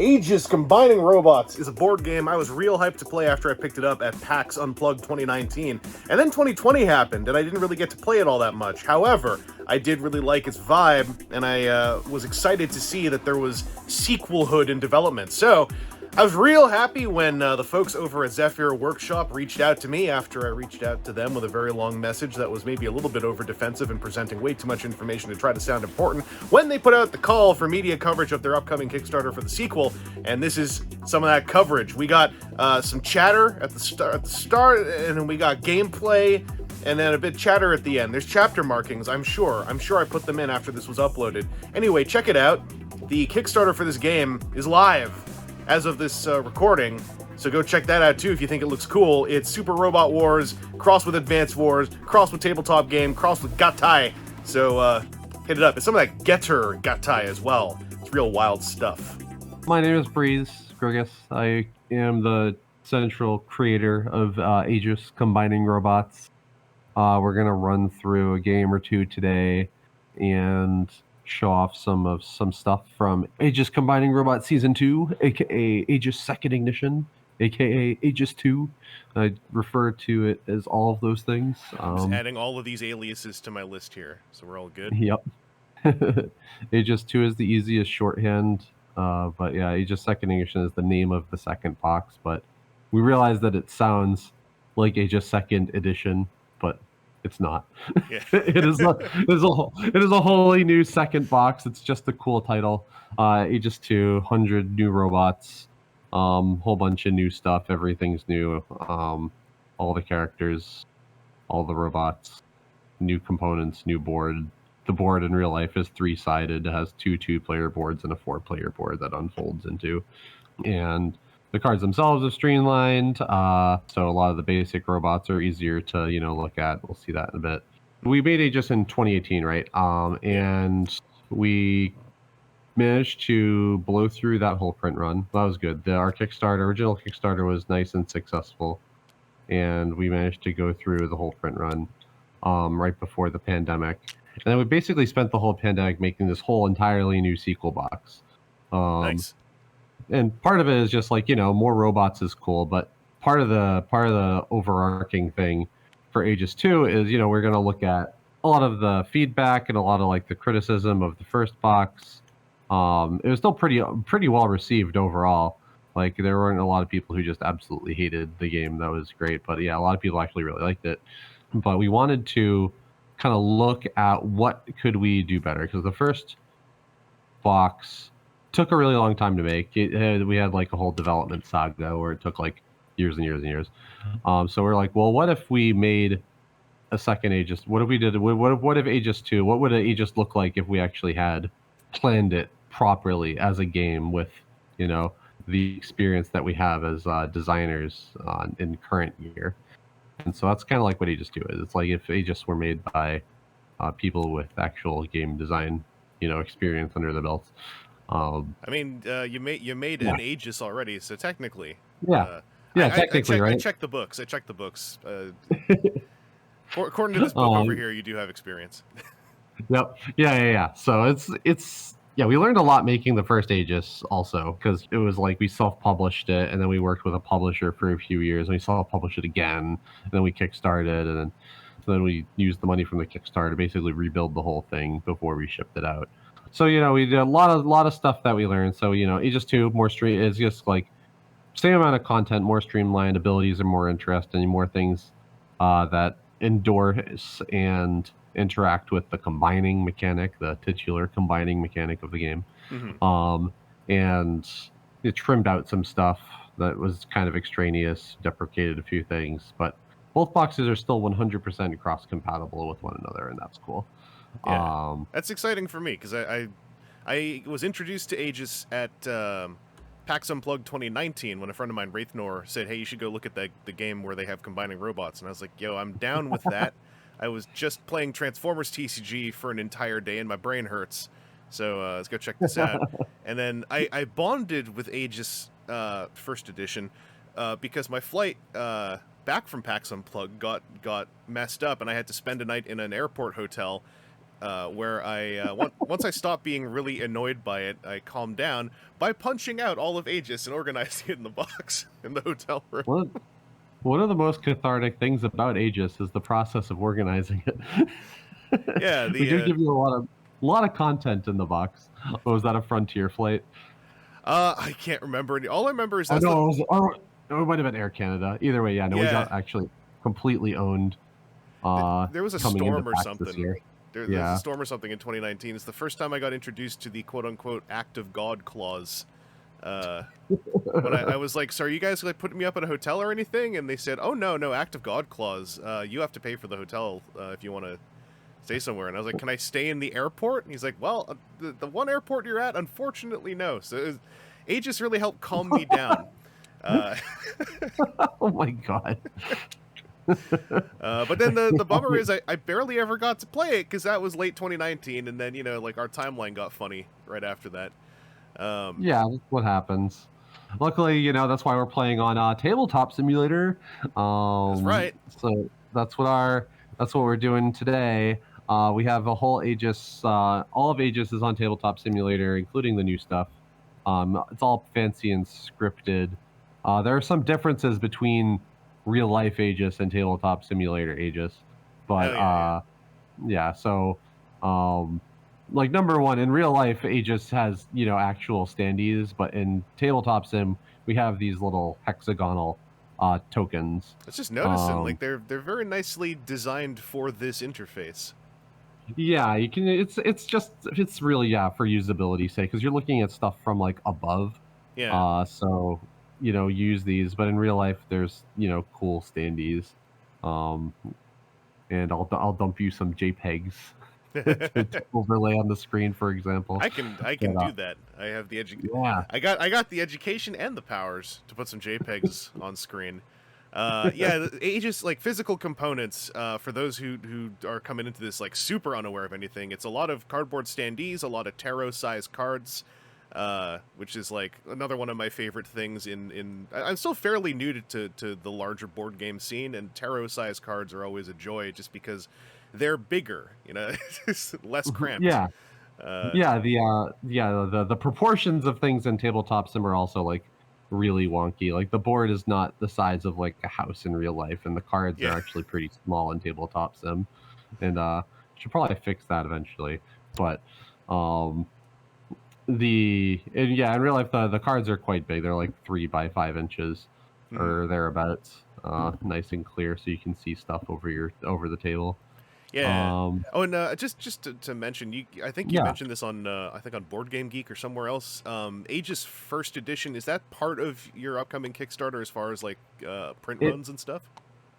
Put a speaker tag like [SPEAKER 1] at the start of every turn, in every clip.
[SPEAKER 1] Aegis Combining Robots is a board game I was real hyped to play after I picked it up at PAX Unplugged 2019, and then 2020 happened, and I didn't really get to play it all that much. However, I did really like its vibe, and I was excited to see that there was sequelhood in development. So, I was real happy when the folks over at Zephyr Workshop reached out to me after I reached out to them with a very long message that was maybe a little bit over-defensive and presenting way too much information to try to sound important, when they put out the call for media coverage of their upcoming Kickstarter for the sequel, and this is some of that coverage. We got some chatter at the start, and then we got gameplay, and then a bit chatter at the end. There's chapter markings, I'm sure. I'm sure I put them in after this was uploaded. Anyway, check it out. The Kickstarter for this game is live as of this recording, so go check that out too if you think it looks cool. It's Super Robot Wars, crossed with Advance Wars, crossed with Tabletop Game, crossed with Gattai, so hit it up. It's some of that Getter Gattai as well. It's real wild stuff.
[SPEAKER 2] My name is Grigas. I am the central creator of Aegis Combining Robots. We're going to run through a game or two today and show off some stuff from Aegis Combining Robot Season 2, aka Aegis Second Ignition, aka Aegis 2. I refer to it as all of those things.
[SPEAKER 1] I'm just adding all of these aliases to my list here, so we're all good.
[SPEAKER 2] Yep. Aegis 2 is the easiest shorthand, but yeah, Aegis Second Ignition is the name of the second box, but we realized that it sounds like Aegis Second Edition, but it's not.
[SPEAKER 1] Yeah.
[SPEAKER 2] It is a wholly new second box. It's just a cool title. Aegis 2, 100 new robots, whole bunch of new stuff. Everything's new. All the characters, all the robots, new components, new board. The board in real life is 3-sided. It has two 2-player boards and a 4-player board that unfolds into. And the cards themselves are streamlined, so a lot of the basic robots are easier to, look at. We'll see that in a bit. We made Aegis in 2018, right? And we managed to blow through that whole print run. That was good. Our original Kickstarter was nice and successful, and we managed to go through the whole print run right before the pandemic. And then we basically spent the whole pandemic making this whole entirely new sequel box.
[SPEAKER 1] Nice.
[SPEAKER 2] And part of it is just like, more robots is cool, but part of the overarching thing for Aegis 2 is, we're going to look at a lot of the feedback and a lot of like the criticism of the first box. It was still pretty well received overall. Like there weren't a lot of people who just absolutely hated the game. That was great, but yeah, a lot of people actually really liked it. But we wanted to kind of look at what could we do better, because the first box took a really long time to make. We had like a whole development saga where it took like years and years and years. So we're like, well, what if we made a second Aegis? What if we did? What if Aegis 2? What would an Aegis look like if we actually had planned it properly as a game with, the experience that we have as designers in current year? And so that's kind of like what Aegis 2 is. It's like if Aegis were made by people with actual game design, experience under the belts.
[SPEAKER 1] I mean, you made an Aegis already, so technically,
[SPEAKER 2] technically, right?
[SPEAKER 1] I checked the books. According to this book over here, you do have experience.
[SPEAKER 2] Yep. Yeah. So it's we learned a lot making the first Aegis also, because it was like we self-published it, and then we worked with a publisher for a few years, and we self-published it again, and then we kickstarted, and then we used the money from the Kickstarter to basically rebuild the whole thing before we shipped it out. So, we did a lot of stuff that we learned. So, Aegis 2, is just like same amount of content, more streamlined, abilities are more interesting, more things that endorse and interact with the combining mechanic, the titular combining mechanic of the game.
[SPEAKER 1] Mm-hmm.
[SPEAKER 2] And it trimmed out some stuff that was kind of extraneous, deprecated a few things, but both boxes are still 100% cross-compatible with one another, and that's cool.
[SPEAKER 1] Yeah, that's exciting for me, because I was introduced to Aegis at PAX Unplugged 2019 when a friend of mine, Wraithnor, said, hey, you should go look at the game where they have combining robots. And I was like, yo, I'm down with that. I was just playing Transformers TCG for an entire day and my brain hurts. So let's go check this out. And then I bonded with Aegis first edition because my flight back from PAX Unplugged got messed up, and I had to spend a night in an airport hotel where I once I stopped being really annoyed by it, I calmed down by punching out all of Aegis and organizing it in the box in the hotel room.
[SPEAKER 2] One of the most cathartic things about Aegis is the process of organizing it.
[SPEAKER 1] Yeah,
[SPEAKER 2] we do give you a lot of content in the box. Oh, was that a Frontier flight?
[SPEAKER 1] I can't remember any. All I remember is
[SPEAKER 2] it might have been Air Canada. Either way, yeah, no, we got actually completely owned.
[SPEAKER 1] There was a
[SPEAKER 2] coming into
[SPEAKER 1] storm or
[SPEAKER 2] PAX
[SPEAKER 1] something.
[SPEAKER 2] this year.
[SPEAKER 1] There was a storm or something in 2019. It's the first time I got introduced to the quote-unquote act of God clause. When I was like, so are you guys like putting me up at a hotel or anything? And they said, oh, no, act of God clause. You have to pay for the hotel if you want to stay somewhere. And I was like, can I stay in the airport? And he's like, well, the one airport you're at, unfortunately, no. So Aegis really helped calm me down.
[SPEAKER 2] Oh my god.
[SPEAKER 1] But then the bummer is I barely ever got to play it because that was late 2019, and then, you know, like, our timeline got funny right after that.
[SPEAKER 2] Yeah, that's what happens. Luckily, you know, that's why we're playing on Tabletop Simulator.
[SPEAKER 1] That's right.
[SPEAKER 2] So that's what we're doing today. We have a whole Aegis, all of Aegis is on Tabletop Simulator, including the new stuff. It's all fancy and scripted. There are some differences between real life Aegis and Tabletop Simulator Aegis, but yeah. So, like, number one, in real life, Aegis has, you know, actual standees, but in Tabletop Sim, we have these little hexagonal tokens.
[SPEAKER 1] It's just noticing, like, they're very nicely designed for this interface.
[SPEAKER 2] Yeah, you can. It's really for usability's sake, because you're looking at stuff from like above.
[SPEAKER 1] Yeah.
[SPEAKER 2] So, you know, use these, but in real life, there's, you know, cool standees. And I'll dump you some JPEGs to overlay on the screen, for example.
[SPEAKER 1] I can do that. I have the I got the education and the powers to put some JPEGs on screen. Yeah, Aegis, like, physical components, for those who are coming into this like super unaware of anything, it's a lot of cardboard standees, a lot of tarot-sized cards, which is like another one of my favorite things I'm still fairly new to the larger board game scene, and tarot-sized cards are always a joy just because they're bigger, you know, it's less cramped.
[SPEAKER 2] Yeah. The proportions of things in Tabletop Sim are also like really wonky. Like, the board is not the size of like a house in real life, and the cards are actually pretty small in Tabletop Sim, and should probably fix that eventually. But in real life, the cards are quite big. They're like 3 by 5 inches or thereabouts, nice and clear, so you can see stuff over the table.
[SPEAKER 1] Yeah. Oh, and just to mention, I think you mentioned this on I think on Board Game Geek or somewhere else. Aegis First Edition, is that part of your upcoming Kickstarter as far as like print runs and stuff?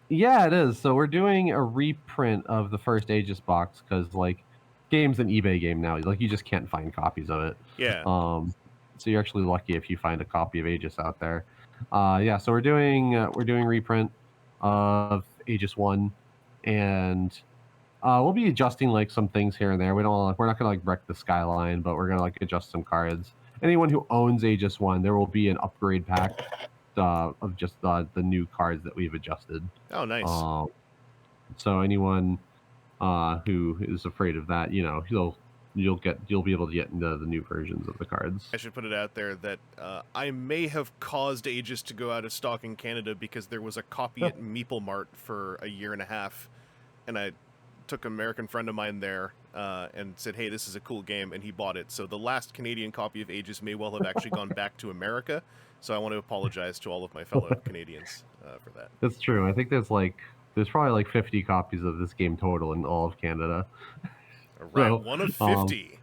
[SPEAKER 2] Yeah, it is. So we're doing a reprint of the first Aegis box because, like, game's an eBay game now. Like, you just can't find copies of it.
[SPEAKER 1] Yeah.
[SPEAKER 2] So you're actually lucky if you find a copy of Aegis out there. So we're doing reprint of Aegis 1, and we'll be adjusting like some things here and there. We're not gonna like wreck the skyline, but we're gonna like adjust some cards. Anyone who owns Aegis 1, there will be an upgrade pack of just the new cards that we've adjusted.
[SPEAKER 1] Oh, nice.
[SPEAKER 2] So anyone who is afraid of that, you know, you'll be able to get into the new versions of the cards.
[SPEAKER 1] I should put it out there that I may have caused Aegis to go out of stock in Canada because there was a copy at Meeple Mart for a year and a half, and I took an American friend of mine there and said, hey, this is a cool game, and he bought it. So the last Canadian copy of Aegis may well have actually gone back to America, so I want to apologize to all of my fellow Canadians for that.
[SPEAKER 2] That's true. I think there's probably like 50 copies of this game total in all of Canada.
[SPEAKER 1] Around one of 50.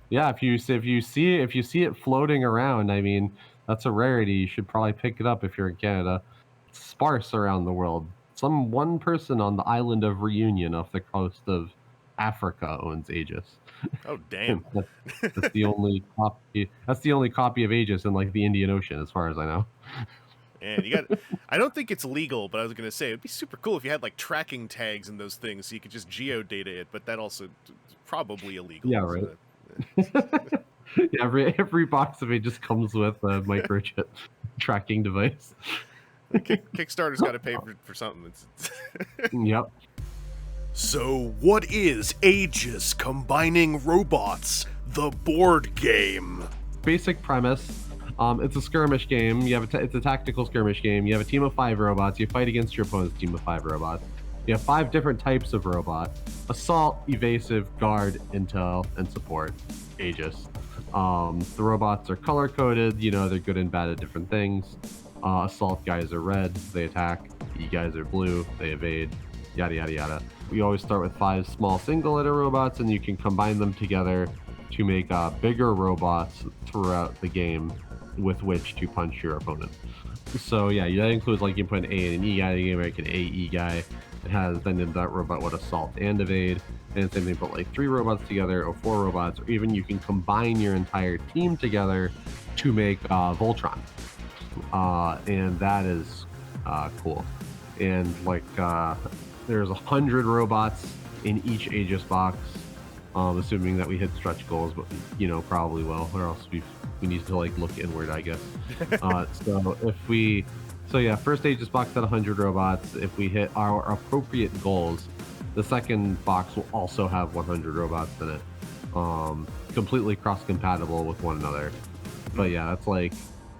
[SPEAKER 2] Yeah, if you see it floating around, I mean, that's a rarity. You should probably pick it up if you're in Canada. It's sparse around the world. One person on the island of Reunion off the coast of Africa owns Aegis.
[SPEAKER 1] Oh, damn.
[SPEAKER 2] That's the only copy. That's the only copy of Aegis in like the Indian Ocean, as far as I know.
[SPEAKER 1] And I don't think it's legal, but I was gonna say it'd be super cool if you had like tracking tags and those things, so you could just geodata it. But that also probably illegal.
[SPEAKER 2] Yeah, right. Every box of it just comes with a microchip tracking device.
[SPEAKER 1] Kickstarter's got to pay for something.
[SPEAKER 2] Yep.
[SPEAKER 1] So, what is Aegis Combining Robots, the board game?
[SPEAKER 2] Basic premise. It's a skirmish game. It's a tactical skirmish game. You have a team of 5 robots. You fight against your opponent's team of 5 robots. You have 5 different types of robot: assault, evasive, guard, intel, and support. Aegis. The robots are color coded. They're good and bad at different things. Assault guys are red, they attack. E guys are blue, they evade. Yada yada yada. We always start with 5 small single letter robots, and you can combine them together to make bigger robots throughout the game with which to punch your opponent. So yeah, that includes, like, you can put an A and an E guy in the game, like an AE guy. It has then in that robot with assault and evade, and same thing, put like 3 robots together or 4 robots, or even you can combine your entire team together to make Voltron, and that is cool. And like there's 100 robots in each Aegis box, assuming that we hit stretch goals, but probably will, or else we need to like look inward, I guess. So yeah, first Aegis box at 100 robots. If we hit our appropriate goals, the second box will also have 100 robots in it, completely cross-compatible with one another. But yeah, that's like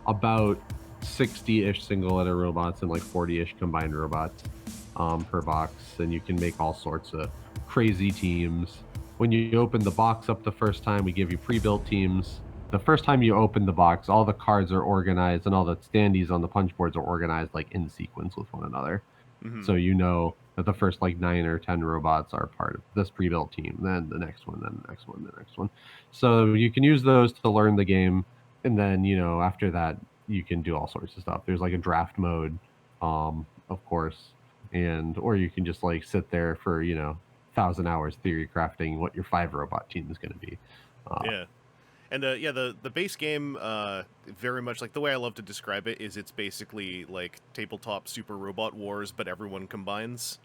[SPEAKER 2] about 60-ish single-letter robots and like 40-ish combined robots per box, and you can make all sorts of crazy teams. When you open the box up the first time, we give you pre-built teams. The first time you open the box, all the cards are organized and all the standees on the punch boards are organized like in sequence with one another. So that the first like 9 or 10 robots are part of this pre-built team, then the next one, then the next one, the next one. So you can use those to learn the game, and then after that you can do all sorts of stuff. There's like a draft mode, of course, or you can just like sit there for 1,000 hours theory crafting what your 5 robot team is going to be.
[SPEAKER 1] Yeah. And the base game, very much like the way I love to describe it is it's basically like tabletop Super Robot Wars, but everyone combines.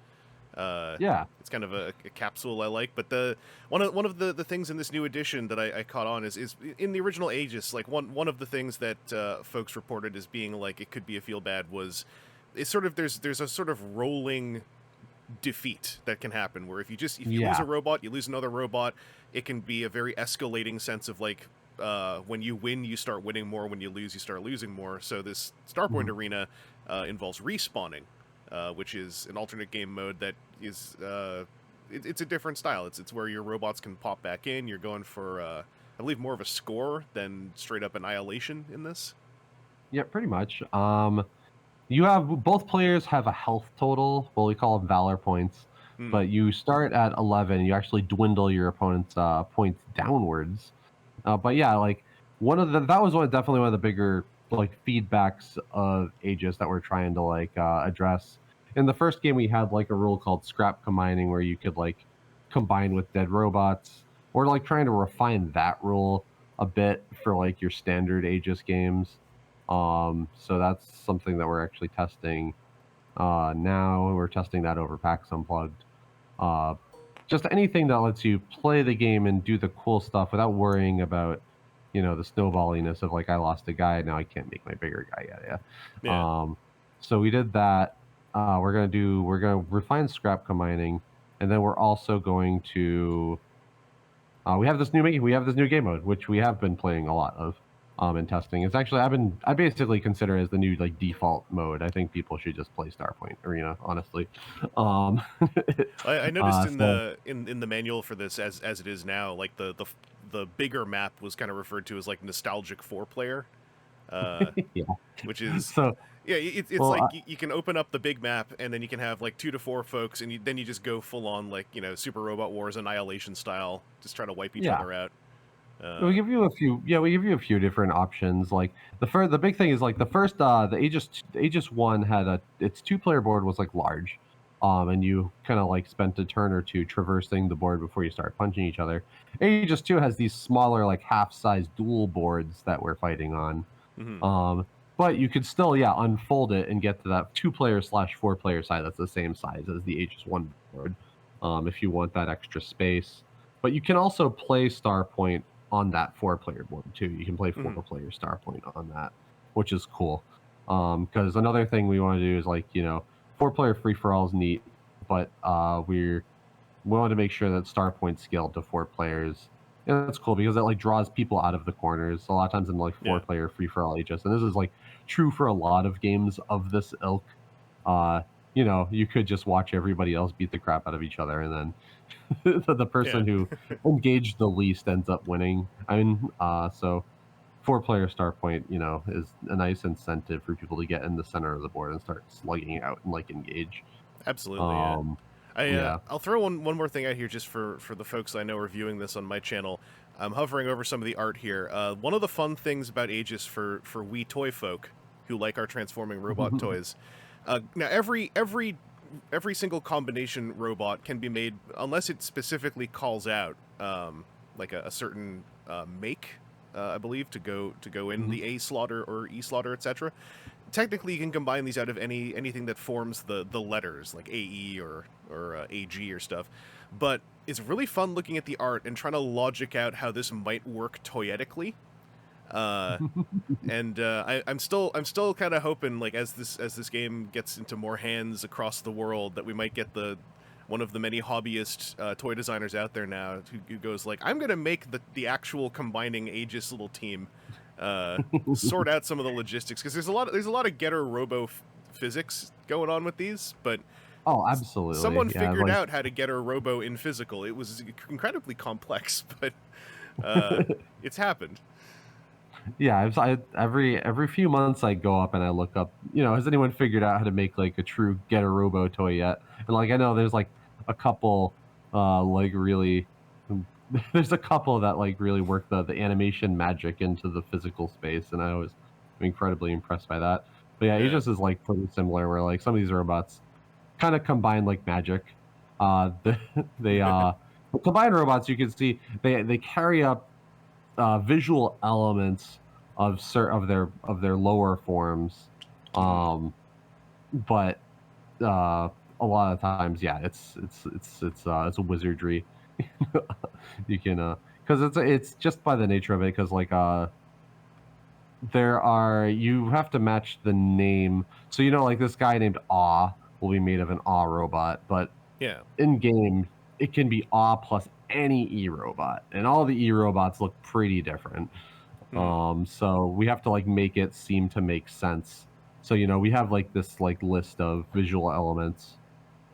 [SPEAKER 2] Yeah,
[SPEAKER 1] it's kind of a capsule I like. But the one of the things in this new edition that I caught on is in the original Aegis, like one of the things that folks reported as being like it could be a feel bad was it's sort of there's a sort of rolling defeat that can happen where if you lose a robot, you lose another robot. It can be a very escalating sense of like when you win you start winning more, when you lose you start losing more. So this Starpoint arena involves respawning, which is an alternate game mode that is it's a different style. It's where your robots can pop back in. You're going for I believe more of a score than straight up annihilation in this.
[SPEAKER 2] Yeah, pretty much. Both players have a health total, what we call valor points, but you start at 11. You actually dwindle your opponent's points downwards. But yeah, like definitely one of the bigger like feedbacks of Aegis that we're trying to like address. In the first game, we had like a rule called scrap combining, where you could like combine with dead robots. We're like trying to refine that rule a bit for like your standard Aegis games. So that's something that we're actually testing now. We're testing that over PAX Unplugged. Just anything that lets you play the game and do the cool stuff without worrying about, the snowballiness of like, I lost a guy, now I can't make my bigger guy. Yeah. So we did that. We're gonna refine scrap combining, and then we're also going to we have this new game mode, which we have been playing a lot of and testing. It's actually I basically consider it as the new like default mode. I think people should just play Starpoint Arena, honestly.
[SPEAKER 1] I noticed in the manual for this as it is now, like the bigger map was kind of referred to as like nostalgic 4-player,
[SPEAKER 2] yeah.
[SPEAKER 1] which is
[SPEAKER 2] So
[SPEAKER 1] yeah, it's like you can open up the big map and then you can have like 2 to 4 folks, and then you just go full on like Super Robot Wars Annihilation style, just try to wipe each other out.
[SPEAKER 2] We give you a few. Yeah, we give you a few different options. Like the big thing is like the first the Aegis 1 had its 2-player board was like large, and you kind of like spent a turn or two traversing the board before you start punching each other. Aegis 2 has these smaller like half-size dual boards that we're fighting on. But you could still unfold it and get to that 2-player / 4-player side that's the same size as the Aegis 1 board, if you want that extra space. But you can also play Starpoint on that 4-player board too. You can play 4-player Starpoint on that, which is cool. Because another thing we want to do is like 4-player free for all is neat, but we're we wanted to make sure that Starpoint scaled to 4 players. And that's cool because it like draws people out of the corners. A lot of times in like 4-player free for all Aegis, and this is like true for a lot of games of this ilk. You know, you could just watch everybody else beat the crap out of each other, and then the person who engaged the least ends up winning. I mean, so 4-player Starpoint, you know, is a nice incentive for people to get in the center of the board and start slugging out and like engage.
[SPEAKER 1] Absolutely. I'll throw one more thing out here just for the folks I know reviewing this on my channel. I'm hovering over some of the art here. One of the fun things about Aegis for we toy folk who like our transforming robot toys. Now every single combination robot can be made unless it specifically calls out like a certain make, I believe, to go in the A slaughter or E slaughter, etc. Technically, you can combine these out of anything that forms the letters, like AE or AG or stuff. But it's really fun looking at the art and trying to logic out how this might work toyetically. And I'm still kind of hoping, like, as this game gets into more hands across the world, that we might get one of the many hobbyist toy designers out there now who goes like, I'm gonna make the actual combining Aegis little team, sort out some of the logistics, because there's a lot of getter robo physics going on with these, but
[SPEAKER 2] oh, absolutely,
[SPEAKER 1] someone figured out how to get a robo in physical. It was incredibly complex, but it's happened.
[SPEAKER 2] Yeah, every few months I go up and I look up, you know, has anyone figured out how to make like a true Get a Robo toy yet? And like I know there's like a couple like really there's a couple that like really work the animation magic into the physical space, and I was incredibly impressed by that. But yeah, Aegis is like pretty similar, where like some of these robots kind of combine like magic. They combine robots, you can see they carry up visual elements of their lower forms, but a lot of times, yeah, it's a wizardry. You can because it's just by the nature of it, because like you have to match the name, so you know, like this guy named Awe will be made of an Awe robot, but in game it can be Awe plus any E robot, and all the E robots look pretty different. So we have to like make it seem to make sense. So, you know, we have like this like list of visual elements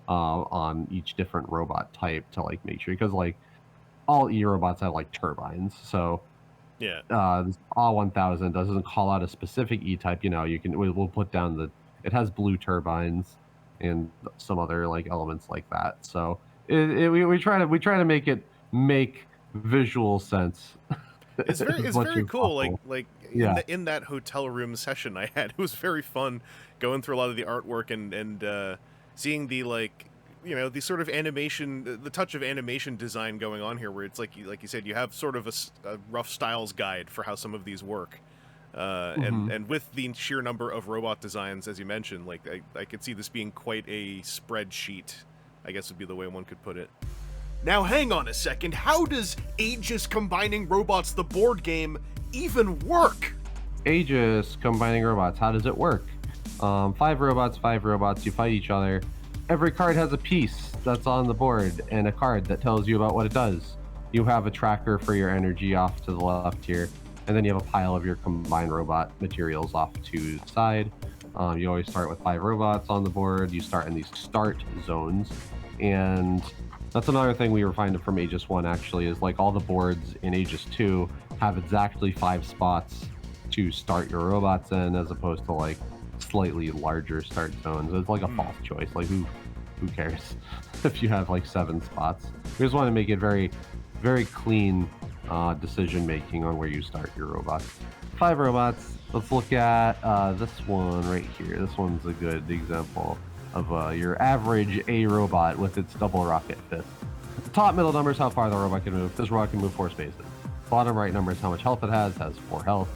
[SPEAKER 2] on each different robot type to like make sure, because like all E robots have like turbines. So this Awe 1000 doesn't call out a specific E type. You know, we'll put down it has blue turbines and some other like elements like that. So we try to make it make visual sense.
[SPEAKER 1] It's very cool.
[SPEAKER 2] Possible.
[SPEAKER 1] Like
[SPEAKER 2] Yeah.
[SPEAKER 1] in that hotel room session I had, it was very fun going through a lot of the artwork and seeing the, like, you know, the sort of animation, the touch of animation design going on here, where it's like you said, you have sort of a rough styles guide for how some of these work. And with the sheer number of robot designs, as you mentioned, like I could see this being quite a spreadsheet, I guess would be the way one could put it. Now hang on a second, how does Aegis Combining Robots, the board game, even work?
[SPEAKER 2] Aegis Combining Robots, how does it work? 5 robots, you fight each other. Every card has a piece that's on the board and a card that tells you about what it does. You have a tracker for your energy off to the left here, and then you have a pile of your combined robot materials off to the side. You always start with 5 robots on the board. You start in these start zones, and that's another thing we refined from Aegis 1, actually, is like all the boards in Aegis 2 have exactly 5 spots to start your robots in, as opposed to like slightly larger start zones. It's like a false choice. Like who cares if you have like 7 spots? We just want to make it very, very clean decision making on where you start your robots. 5 robots. Let's look at this one right here. This one's a good example of your average A robot with its double rocket fist. The top middle number is how far the robot can move. This robot can move 4 spaces. Bottom right number is how much health it has 4 health,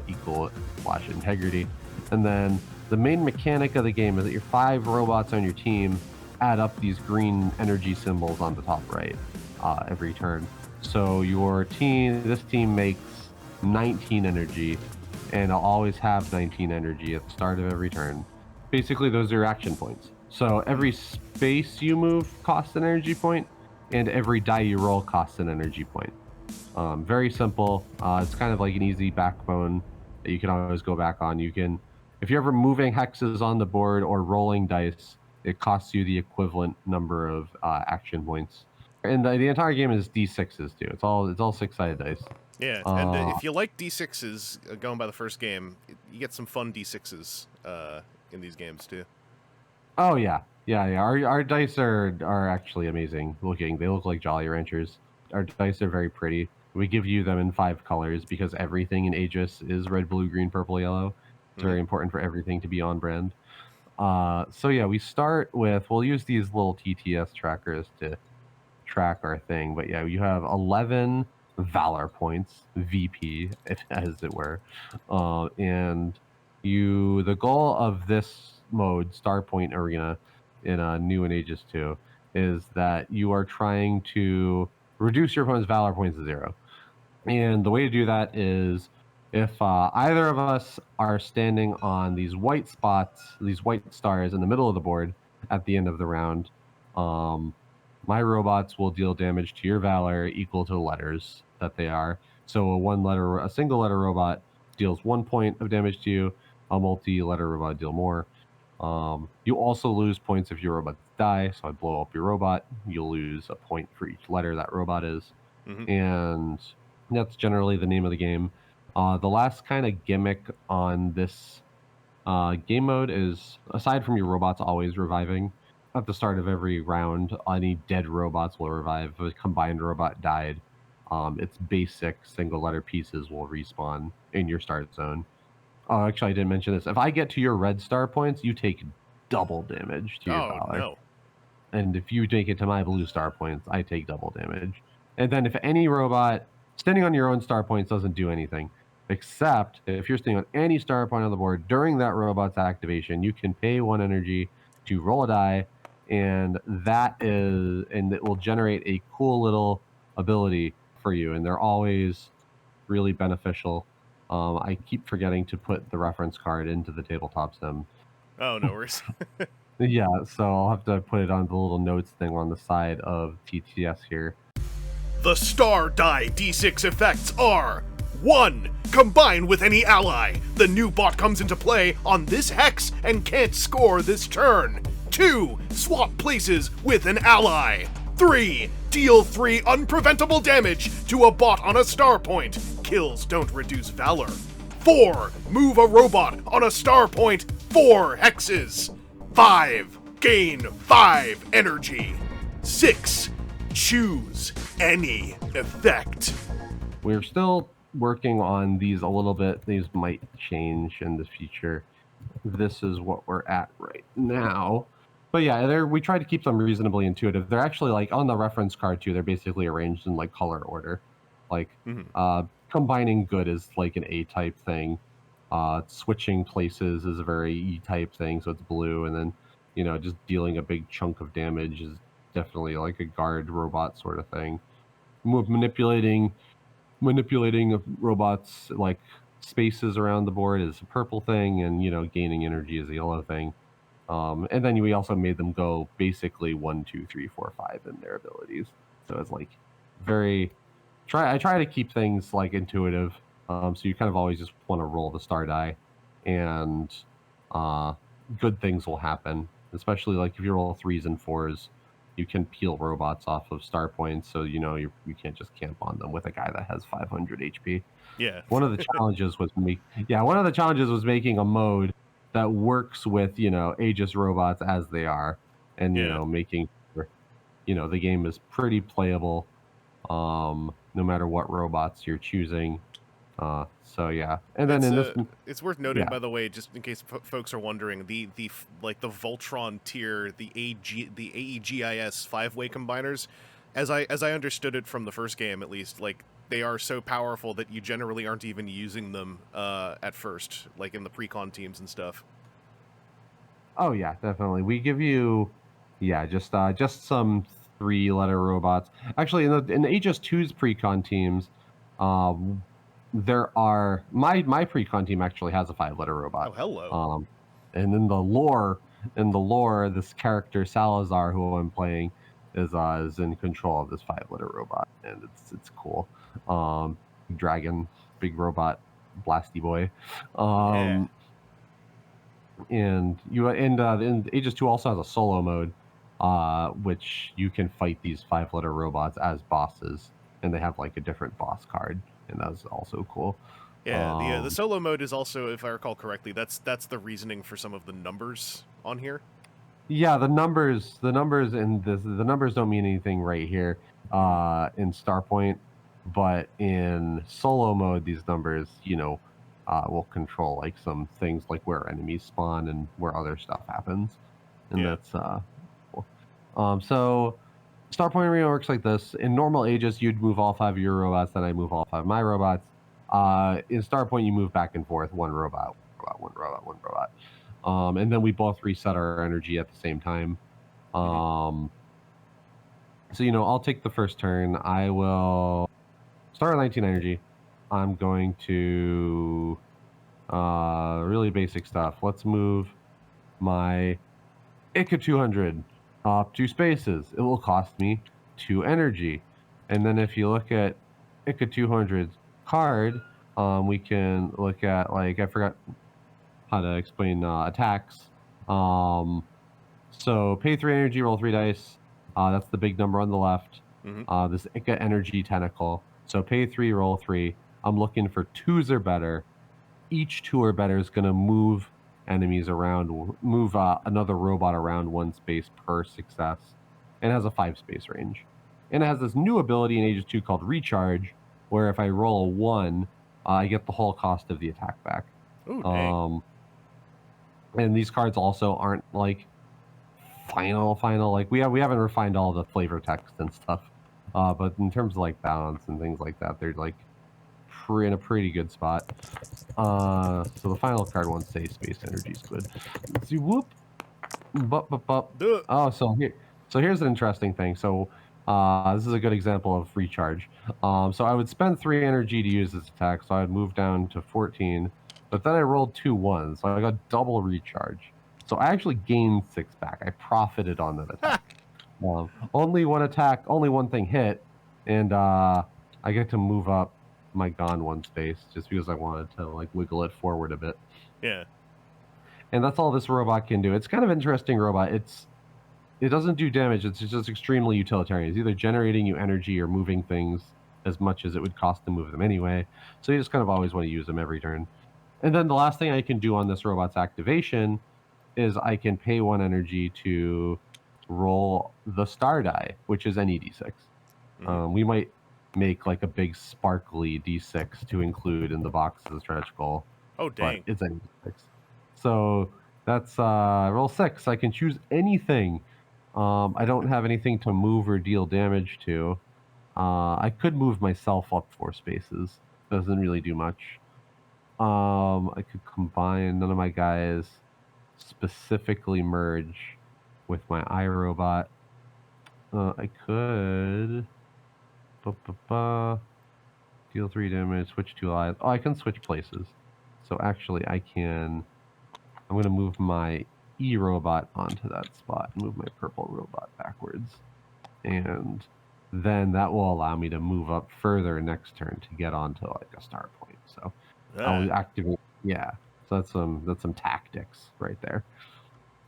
[SPEAKER 2] equal / integrity. And then the main mechanic of the game is that your 5 robots on your team add up these green energy symbols on the top right every turn. So this team makes 19 energy, and I'll always have 19 energy at the start of every turn. Basically, those are your action points. So every space you move costs an energy point, and every die you roll costs an energy point. Very simple. It's kind of like an easy backbone that you can always go back on. You can, if you're ever moving hexes on the board or rolling dice, it costs you the equivalent number of action points. And the entire game is d6s too. It's all 6-sided dice.
[SPEAKER 1] Yeah, and if you like d6s, going by the first game, you get some fun d6s in these games too.
[SPEAKER 2] Oh yeah. Our dice are actually amazing looking. They look like Jolly Ranchers. Our dice are very pretty. We give you them in 5 colors because everything in Aegis is red, blue, green, purple, yellow. It's very important for everything to be on brand. So yeah, we start with, we'll use these little TTS trackers to track our thing. But yeah, you have 11 Valor points, VP, as it were. And the goal of this mode, Starpoint Arena, in New and Aegis 2, is that you are trying to reduce your opponent's Valor points to 0. And the way to do that is if either of us are standing on these white spots, these white stars in the middle of the board at the end of the round, my robots will deal damage to your Valor equal to the letters that they are. So a single letter robot deals 1 point of damage to you. A multi-letter robot deal more. You also lose points if your robots die. So I blow up your robot, you'll lose a point for each letter that robot is. And that's generally the name of the game. The last kind of gimmick on this game mode is, aside from your robots always reviving, at the start of every round, any dead robots will revive. If a combined robot died, its basic single letter pieces will respawn in your start zone. Actually, I didn't mention this. If I get to your red star points, you take double damage to your Valor.
[SPEAKER 1] No.
[SPEAKER 2] And if you take it to my blue star points, I take double damage. And then if any robot standing on your own star points doesn't do anything, except if you're standing on any star point on the board during that robot's activation, you can pay 1 energy to roll a die, and it will generate a cool little ability for you, and they're always really beneficial. I keep forgetting to put the reference card into the tabletop sim.
[SPEAKER 1] Oh, no worries.
[SPEAKER 2] Yeah, so I'll have to put it on the little notes thing on the side of TTS here.
[SPEAKER 1] The star die d6 effects are: 1. Combine with any ally. The new bot comes into play on this hex and can't score this turn. 2. Swap places with an ally. 3. Deal 3 unpreventable damage to a bot on a star point. Kills don't reduce Valor. 4. Move a robot on a star point 4 hexes. 5. Gain 5 energy. 6. Choose any effect.
[SPEAKER 2] We're still working on these a little bit. These might change in the future. This is what we're at right now. But yeah, we try to keep them reasonably intuitive. They're actually, like, on the reference card too, they're basically arranged in like color order. Like combining good is like an A type thing. Switching places is a very E type thing, so it's blue, and then just dealing a big chunk of damage is definitely like a guard robot sort of thing. Manipulating robots, like spaces around the board, is a purple thing, and gaining energy is a yellow thing. And then we also made them go basically 1, 2, 3, 4, 5 in their abilities. So it's like I try to keep things like intuitive. So you kind of always just want to roll the star die, and good things will happen. Especially like if you roll 3s and 4s, you can peel robots off of star points, so you can't just camp on them with a guy that has 500 HP.
[SPEAKER 1] Yeah.
[SPEAKER 2] One of the challenges was making a mode that works with Aegis robots as they are, and making sure the game is pretty playable, no matter what robots you're choosing. So yeah, and then
[SPEAKER 1] it's worth noting, by the way, just in case folks are wondering, the Voltron tier, the AEGIS 5-way combiners, as I understood it from the first game at least, like, they are so powerful that you generally aren't even using them at first, like in the Precon teams and stuff.
[SPEAKER 2] Oh yeah, definitely. We give you just some 3-letter robots. Actually, in the Aegis 2's Precon teams, there are my Precon team actually has a 5-letter robot.
[SPEAKER 1] Oh, hello.
[SPEAKER 2] And in the lore, in the lore, this character Salazar, who I'm playing, is in control of this 5-letter robot, and it's cool. Dragon, big robot, blasty boy.
[SPEAKER 1] Yeah.
[SPEAKER 2] And Aegis 2 also has a solo mode, which you can fight these 5-letter robots as bosses, and they have like a different boss card, and that's also cool.
[SPEAKER 1] Yeah, the solo mode is also, if I recall correctly, that's the reasoning for some of the numbers on here.
[SPEAKER 2] Yeah, the numbers in this, the numbers don't mean anything right here in Starpoint, but in solo mode, these numbers, will control like some things like where enemies spawn and where other stuff happens, and that's cool. So Starpoint Arena works like this. In normal Aegis, you'd move all 5 of your robots, then I move all 5 of my robots. In Starpoint, you move back and forth, one robot, one robot, one robot. And then we both reset our energy at the same time. So, I'll take the first turn. I will start with 19 energy. I'm going to really basic stuff. Let's move my ICA 200 up 2 spaces. It will cost me 2 energy. And then if you look at ICA 200's card, we can look at, like, I forgot how to explain attacks. So pay 3 energy, roll 3 dice. That's the big number on the left. This ICA energy tentacle. So pay 3, roll 3. I'm looking for 2s or better. Each 2 or better is going to move enemies around, move another robot around 1 space per success. And it has a 5 space range. And it has this new ability in Aegis 2 called Recharge, where if I roll a 1, I get the whole cost of the attack back.
[SPEAKER 1] Ooh, dang.
[SPEAKER 2] And these cards also aren't like final. Like we haven't refined all the flavor text and stuff. But in terms of like balance and things like that, they're like in a pretty good spot. So the final card won't say space energy squid. Let's see, whoop. Oh, so here's an interesting thing. So this is a good example of recharge. So I would spend 3 energy to use this attack, so I'd move down to 14. But then I rolled 2 1s, so I got double recharge. So I actually gained 6 back. I profited on that attack. Only one attack, only one thing hit, and I get to move up my gone 1 space just because I wanted to like wiggle it forward a bit.
[SPEAKER 1] Yeah.
[SPEAKER 2] And that's all this robot can do. It's kind of interesting robot. It doesn't do damage. It's just extremely utilitarian. It's either generating you energy or moving things as much as it would cost to move them anyway. So you just kind of always want to use them every turn. And then the last thing I can do on this robot's activation is I can pay 1 energy to roll the star die, which is an ED6. We might make like a big sparkly D6 to include in the box as a stretch goal.
[SPEAKER 1] Oh, dang.
[SPEAKER 2] But it's an ED6. So that's roll 6. I can choose anything. I don't have anything to move or deal damage to. I could move myself up 4 spaces. Doesn't really do much. I could combine. None of my guys specifically merge with my iRobot. I could deal 3 damage, switch 2 lives. Oh, I can switch places. So actually I can, I'm going to move my E-robot onto that spot and move my purple robot backwards. And then that will allow me to move up further next turn to get onto like a star point. So I'll activate, yeah. So that's some tactics right there.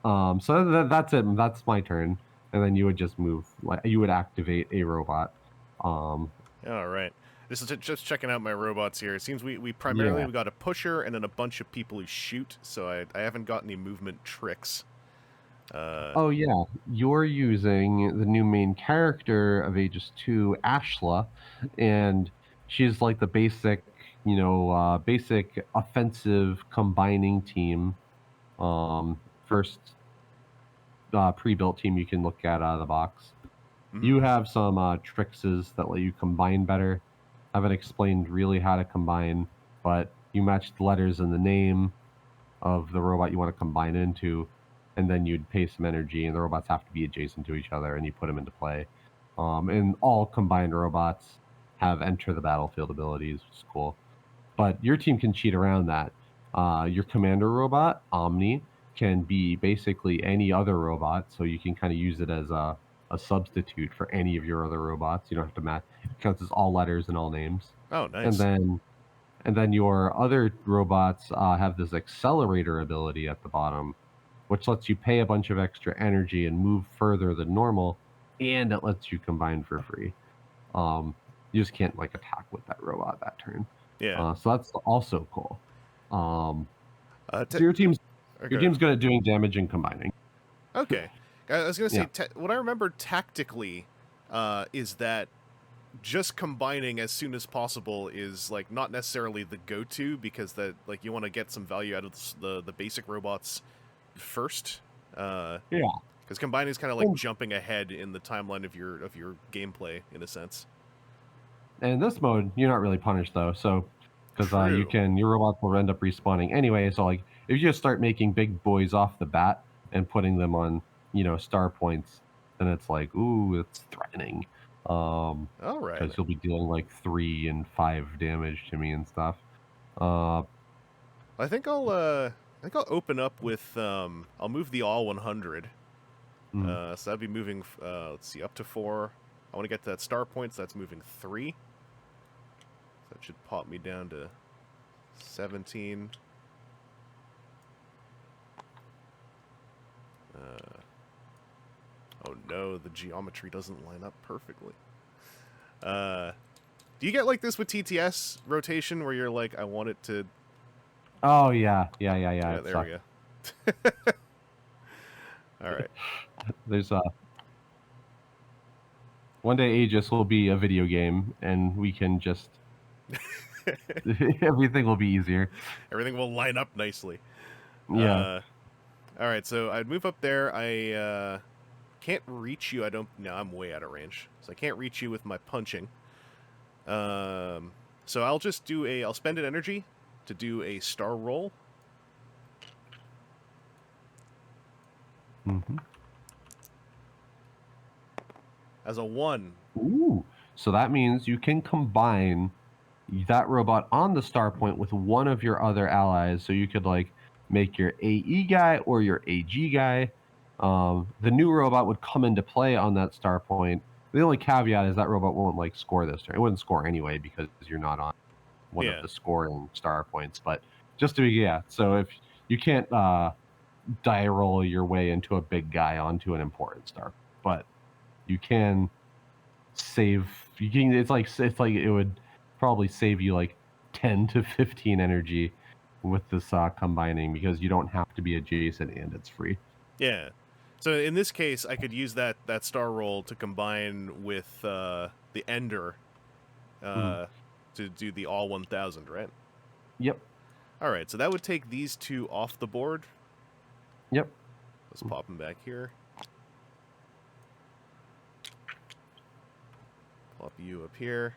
[SPEAKER 2] So that's it. That's my turn, and then you would just move. Like you would activate a robot.
[SPEAKER 1] All right. This is just checking out my robots here. It seems we primarily we got a pusher and then a bunch of people who shoot. So I haven't got any movement tricks.
[SPEAKER 2] Oh yeah, you're using the new main character of Aegis 2, Ashla, and she's like the basic, basic offensive combining team. First pre-built team you can look at out of the box. You have some trickses that let you combine better. I haven't explained really how to combine, but you match the letters in the name of the robot you want to combine into, and then you'd pay some energy, and the robots have to be adjacent to each other, and you put them into play. And all combined robots have enter the battlefield abilities, which is cool. But your team can cheat around that. Your commander robot, Omni, can be basically any other robot, so you can kind of use it as a substitute for any of your other robots. You don't have to match. It counts as all letters and all names.
[SPEAKER 1] Oh,
[SPEAKER 2] And
[SPEAKER 1] nice.
[SPEAKER 2] then your other robots have this accelerator ability at the bottom, which lets you pay a bunch of extra energy and move further than normal, and it lets you combine for free. You just can't like attack with that robot that turn.
[SPEAKER 1] Yeah.
[SPEAKER 2] So that's also cool. Um,
[SPEAKER 1] Te-
[SPEAKER 2] so your team's
[SPEAKER 1] okay.
[SPEAKER 2] good at doing damage and combining.
[SPEAKER 1] Okay. I was gonna say,
[SPEAKER 2] Yeah.
[SPEAKER 1] what I remember tactically is that just combining as soon as possible is like not necessarily the go-to, because that like you want to get some value out of the basic robots first.
[SPEAKER 2] Yeah.
[SPEAKER 1] Because combining is kind of like jumping ahead in the timeline of your gameplay in a sense.
[SPEAKER 2] And in this mode, you're not really punished though, so because
[SPEAKER 1] True.
[SPEAKER 2] your robots will end up respawning anyway. So like if you just start making big boys off the bat and putting them on star points, then it's like ooh, it's threatening.
[SPEAKER 1] All right.
[SPEAKER 2] Because you'll be dealing like 3 and 5 damage to me and stuff.
[SPEAKER 1] I think I'll open up with I'll move the all 100. So that'd be moving. Let's see, up to 4. I want to get to that star point, so that's moving 3. So that should pop me down to 17. Oh no, the geometry doesn't line up perfectly. Do you get like this with TTS rotation, where you're like, I want it to...
[SPEAKER 2] Oh, yeah. Yeah,
[SPEAKER 1] there we go. Alright.
[SPEAKER 2] There's one day Aegis will be a video game, and we can just... everything will be easier.
[SPEAKER 1] Everything will line up nicely.
[SPEAKER 2] Yeah.
[SPEAKER 1] Alright, so I'd move up there. I can't reach you. No, I'm way out of range. So I can't reach you with my punching. So I'll just I'll spend an energy to do a star roll. As a 1.
[SPEAKER 2] Ooh. So that means you can combine that robot on the star point with one of your other allies. So you could like make your AE guy or your AG guy. The new robot would come into play on that star point. The only caveat is that robot won't like score this turn. It wouldn't score anyway because you're not on one of the scoring star points. But just to be so if you can't die roll your way into a big guy onto an important star, but you can save. You can. It's like it would probably save you like 10 to 15 energy with this combining, because you don't have to be adjacent and it's free.
[SPEAKER 1] Yeah. So in this case, I could use that star roll to combine with the Ender to do the all 1000, right?
[SPEAKER 2] Yep.
[SPEAKER 1] All right, so that would take these 2 off the board.
[SPEAKER 2] Yep.
[SPEAKER 1] Let's pop them back here. Plop you up here.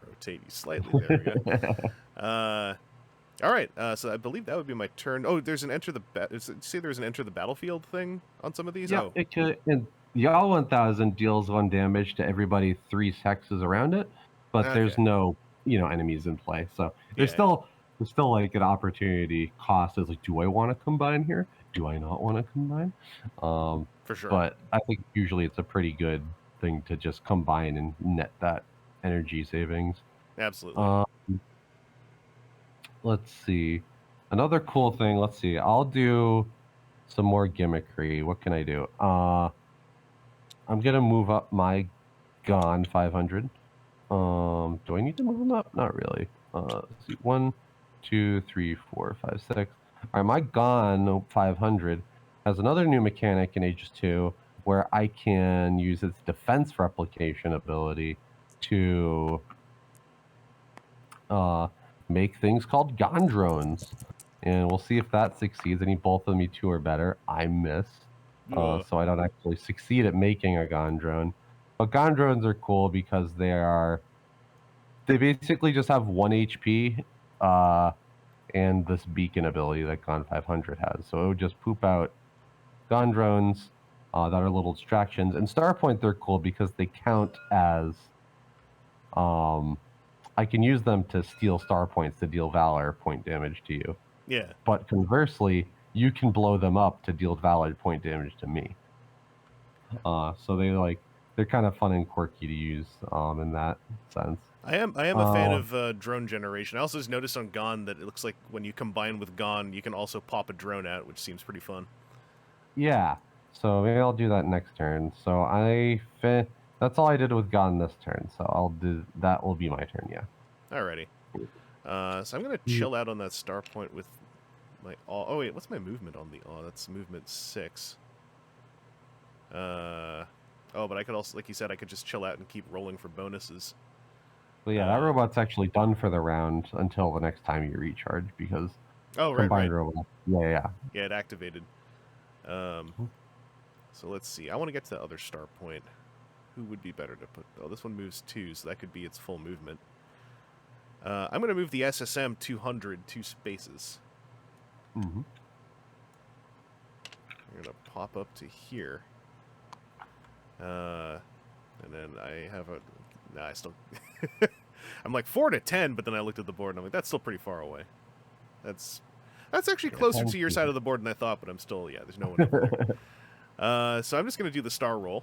[SPEAKER 1] Rotate you slightly. There we go. All right, so I believe that would be my turn. Oh, there's an see, there's an enter the battlefield thing on some of these.
[SPEAKER 2] Yeah, it could. And the all 1000 deals 1 damage to everybody 3 hexes around it, but there's no enemies in play. So there's still like an opportunity cost. Is like, do I want to combine here? Do I not want to combine?
[SPEAKER 1] For sure.
[SPEAKER 2] But I think usually it's a pretty good thing to just combine and net that energy savings.
[SPEAKER 1] Absolutely.
[SPEAKER 2] Let's see. Another cool thing. Let's see. I'll do some more gimmickry. What can I do? I'm gonna move up my Gon 500. Do I need to move them up? Not really. Let's see. 1, 2, 3, 4, 5, 6. All right, my Gon 500 has another new mechanic in Aegis 2 where I can use its defense replication ability to make things called Gondrones. And we'll see if that succeeds. I need both of me 2 or better. I miss. So I don't actually succeed at making a Gondrone. But Gondrones are cool because they basically just have 1 HP and this beacon ability that Gon 500 has. So it would just poop out Gondrones that are little distractions. And Starpoint, they're cool because they count as... I can use them to steal star points to deal Valor point damage to you.
[SPEAKER 1] Yeah.
[SPEAKER 2] But conversely, you can blow them up to deal valid point damage to me. So they're kind of fun and quirky to use in that sense.
[SPEAKER 1] I am a fan of drone generation. I also just noticed on Gone that it looks like when you combine with Gone, you can also pop a drone out, which seems pretty fun.
[SPEAKER 2] Yeah. So maybe I'll do that next turn. So that's all I did with Gone this turn. So I'll do that. Will be my turn. Yeah.
[SPEAKER 1] Alrighty. So I'm gonna chill out on that Starpoint with my oh wait, what's my movement on the that's movement 6. But I could also, like you said, I could just chill out and keep rolling for bonuses.
[SPEAKER 2] So yeah, that robot's actually done for the round until the next time you recharge because
[SPEAKER 1] right.
[SPEAKER 2] robot. Yeah,
[SPEAKER 1] it activated. So let's see. I want to get to the other Starpoint. Who would be better to put? Oh, this one moves 2, so that could be its full movement. I'm going to move the SSM 200 2 spaces.
[SPEAKER 2] Mm-hmm.
[SPEAKER 1] I'm going to pop up to here. And then I have a... Nah, I still... I'm like 4 to 10, but then I looked at the board and I'm like, that's still pretty far away. That's actually closer to your side of the board than I thought, but I'm still... Yeah, there's no one over there. So I'm just going to do the star roll.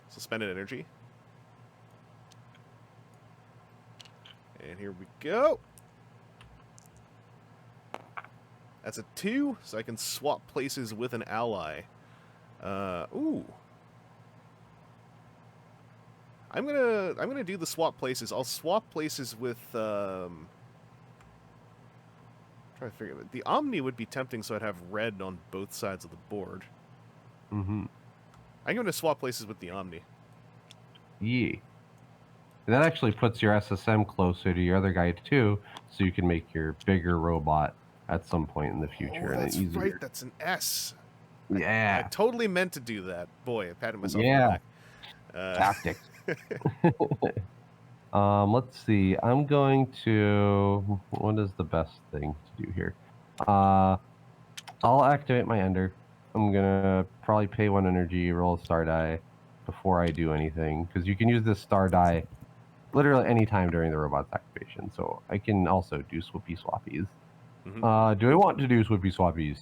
[SPEAKER 1] So spend an energy. And here we go. That's a 2, so I can swap places with an ally. Ooh. I'm gonna do the swap places. I'll swap places with try to figure it. The Omni would be tempting, so I'd have red on both sides of the board.
[SPEAKER 2] Mm-hmm.
[SPEAKER 1] I'm gonna swap places with the Omni.
[SPEAKER 2] Yeah. That actually puts your SSM closer to your other guy too, so you can make your bigger robot at some point in the future.
[SPEAKER 1] Oh, that's
[SPEAKER 2] easier.
[SPEAKER 1] right. That's an S.
[SPEAKER 2] Yeah.
[SPEAKER 1] I totally meant to do that. Boy, I patted myself on the back.
[SPEAKER 2] Tactics. Let's see. I'm going to... What is the best thing to do here? I'll activate my Ender. I'm going to probably pay 1 energy, roll a star die before I do anything, because you can use this star die literally any time during the robot's activation. So I can also do swoopy swappies.
[SPEAKER 1] Mm-hmm.
[SPEAKER 2] Do I want to do swoopy swappies?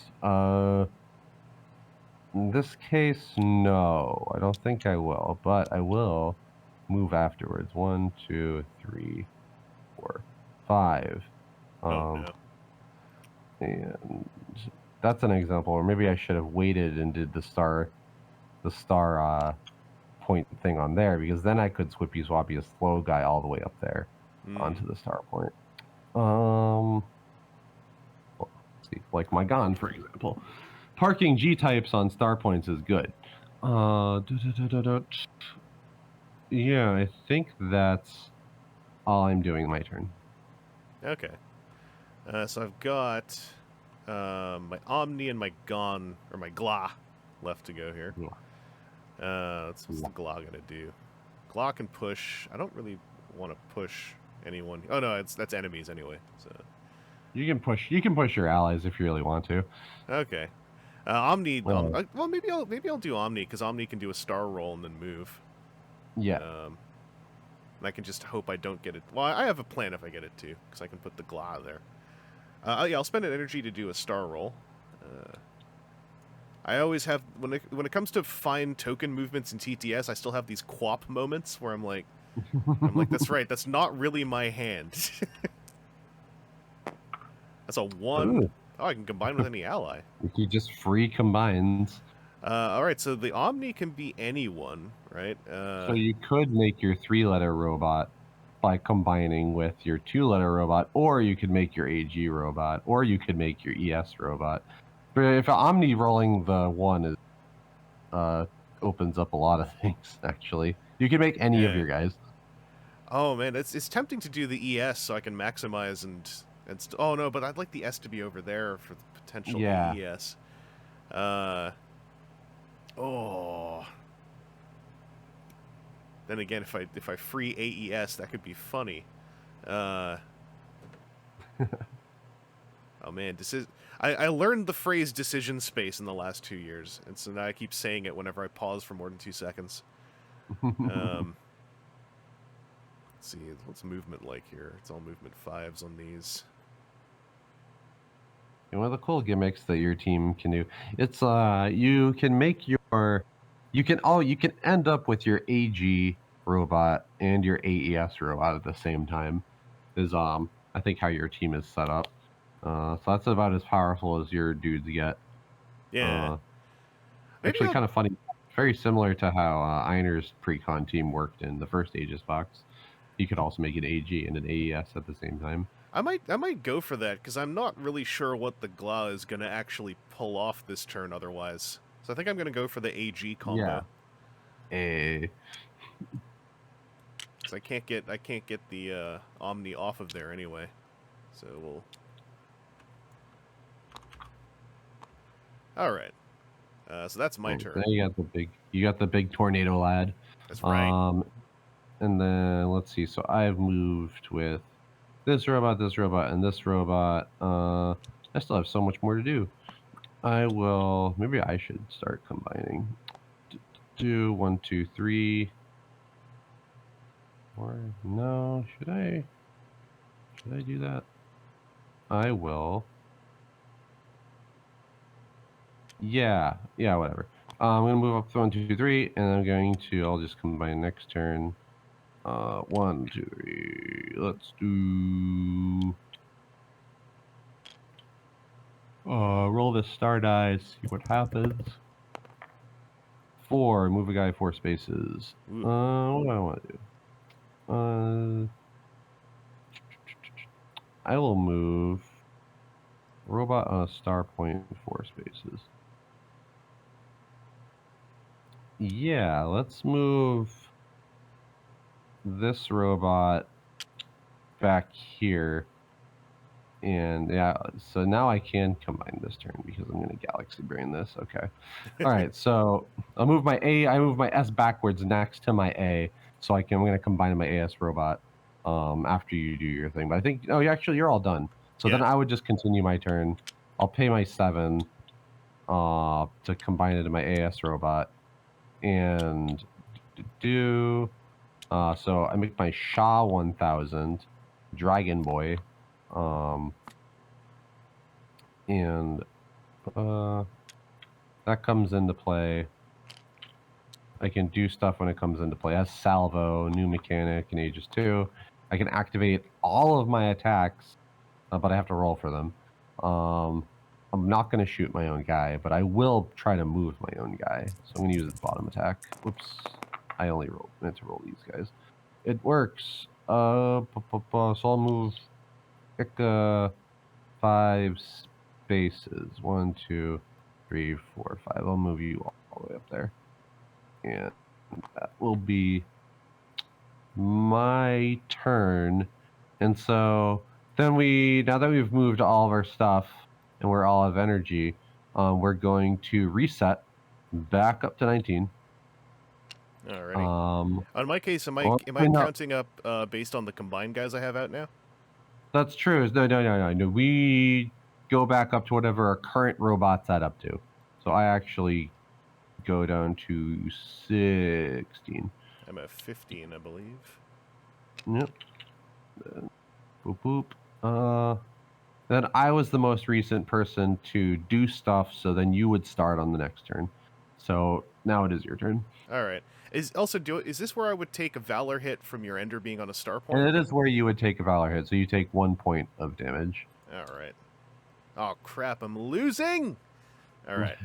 [SPEAKER 2] In this case, no. I don't think I will, but I will move afterwards. 1, 2, 3, 4, 5.
[SPEAKER 1] No.
[SPEAKER 2] And that's an example, or maybe I should have waited and did the star point thing on there, because then I could swoopy swappy a slow guy all the way up there onto the star point. Let's see, like my Gon, for example. Parking G types on star points is good. Yeah, I think that's all I'm doing my turn.
[SPEAKER 1] Okay. So I've got my Omni and my Gon, or my Gla, left to go here. What's the Gla gonna do? Gla can push. I don't really want to push anyone. Oh no, that's enemies anyway. So
[SPEAKER 2] you can push your allies if you really want to.
[SPEAKER 1] Okay. Omni. Well, maybe I'll do Omni, because Omni can do a star roll and then move.
[SPEAKER 2] Yeah.
[SPEAKER 1] And I can just hope I don't get it. Well, I have a plan if I get it too, because I can put the Gla there. Yeah, I'll spend an energy to do a star roll. I always have, when it comes to fine token movements in TTS, I still have these quap moments where I'm like, that's right, that's not really my hand. That's a 1. Ooh. Oh, I can combine with any ally.
[SPEAKER 2] You just free combines.
[SPEAKER 1] Alright, so the Omni can be anyone, right?
[SPEAKER 2] So you could make your 3-letter robot by combining with your 2-letter robot, or you could make your AG robot, or you could make your ES robot. But if Omni rolling the 1 is opens up a lot of things, actually. You can make any of your guys.
[SPEAKER 1] Oh man, it's tempting to do the ES so I can maximize and oh no, but I'd like the S to be over there for the potential ES. Oh. Then again, if I free AES, that could be funny. Oh man, I learned the phrase decision space in the last 2 years, and so now I keep saying it whenever I pause for more than 2 seconds. Let's see, what's movement like here? It's all movement 5s on these.
[SPEAKER 2] One of the cool gimmicks that your team can do, it's you can make you can end up with your AG robot and your AES robot at the same time. Is I think how your team is set up. So that's about as powerful as your dudes get.
[SPEAKER 1] Yeah. Maybe
[SPEAKER 2] Actually,
[SPEAKER 1] I'll
[SPEAKER 2] kind of funny. Very similar to how Einer's Precon team worked in the first Aegis box. You could also make an AG and an AES at the same time.
[SPEAKER 1] I might go for that, because I'm not really sure what the Gla is going to actually pull off this turn otherwise. So I think I'm going to go for the AG combo.
[SPEAKER 2] Yeah.
[SPEAKER 1] Because I can't get the Omni off of there anyway. So we'll... Alright. So that's my turn.
[SPEAKER 2] Now you got the big tornado lad.
[SPEAKER 1] That's right.
[SPEAKER 2] And then let's see. So I've moved with this robot, and this robot. I still have so much more to do. Maybe I should start combining. Do 1, 2, 3. Or no, should I do that? I will. Yeah, whatever. I'm gonna move up to 1, 2, 3, and I'll just combine next turn. 1, 2, 3. Let's do. Roll the star dice. See what happens. 4. Move a guy 4 spaces.
[SPEAKER 1] Ooh.
[SPEAKER 2] What do I want to do? I will move robot on a Starpoint 4 spaces. Yeah, let's move this robot back here. And yeah, so now I can combine this turn because I'm going to Galaxy Brain this. Okay. All right. So I move my S backwards next to my A. So I'm going to combine my AS robot after you do your thing. But I think, you're all done. So then I would just continue my turn. I'll pay my 7 to combine it to my AS robot. And so I make my Sha 1000 Dragon Boy. And that comes into play. I can do stuff when it comes into play. As Salvo, new mechanic in Aegis 2. I can activate all of my attacks, but I have to roll for them. I'm not going to shoot my own guy, but I will try to move my own guy. So I'm going to use its bottom attack. Whoops. I only meant to roll these guys. It works. So I'll move 5 spaces. 1, 2, 3, 4, 5. I'll move you all the way up there. And that will be my turn. And so then now that we've moved all of our stuff and we're all of energy, we're going to reset back up to 19.
[SPEAKER 1] Alrighty. On my case, am I counting up based on the combined guys I have out now?
[SPEAKER 2] That's true. No. We go back up to whatever our current robot's at up to. So I actually go down to 16.
[SPEAKER 1] I'm at 15, I believe.
[SPEAKER 2] Yep. Boop boop. Then I was the most recent person to do stuff, so then you would start on the next turn. So now it is your turn.
[SPEAKER 1] All right. Is this where I would take a Valor hit from your Ender being on a Starpoint?
[SPEAKER 2] And it is where you would take a Valor hit, so you take 1 point of damage.
[SPEAKER 1] All right. Oh crap! I'm losing. All right.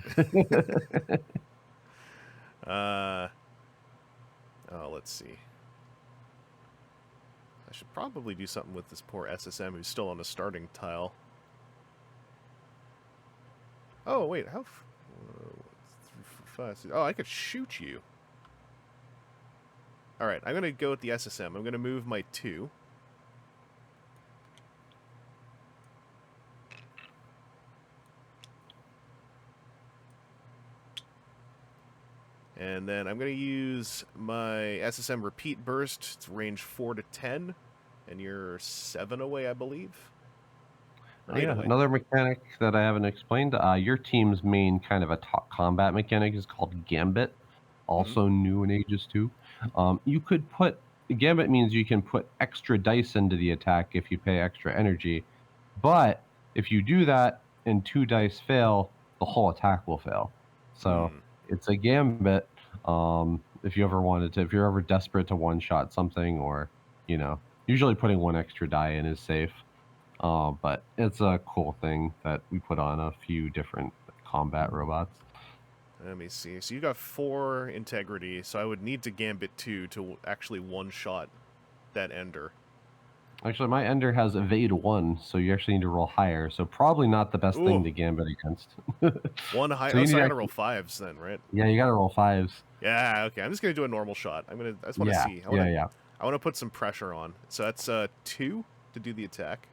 [SPEAKER 1] Let's see. I should probably do something with this poor SSM who's still on the starting tile. Oh wait, how? 5, 6, I could shoot you. All right, I'm gonna go with the SSM. I'm gonna move my 2. And then I'm going to use my SSM Repeat Burst. It's range 4 to 10. And you're 7 away, I believe.
[SPEAKER 2] Away. Another mechanic that I haven't explained. Your team's main kind of a combat mechanic is called Gambit. Also new in Aegis 2. You could put... Gambit means you can put extra dice into the attack if you pay extra energy. But if you do that and 2 dice fail, the whole attack will fail. So it's a gambit. If you ever wanted to, if you're ever desperate to one-shot something, or usually putting 1 extra die in is safe. But it's a cool thing that we put on a few different combat robots.
[SPEAKER 1] Let me see. So you got 4 integrity, so I would need to gambit 2 to actually one-shot that ender.
[SPEAKER 2] Actually, my ender has evade 1, so you actually need to roll higher. So probably not the best thing to gambit against.
[SPEAKER 1] 1 high.
[SPEAKER 2] So
[SPEAKER 1] I gotta roll 5s then, right?
[SPEAKER 2] Yeah, you gotta roll 5s.
[SPEAKER 1] Yeah. Okay. I'm just gonna do a normal shot. I just want to see. I want to put some pressure on. So that's 2 to do the attack.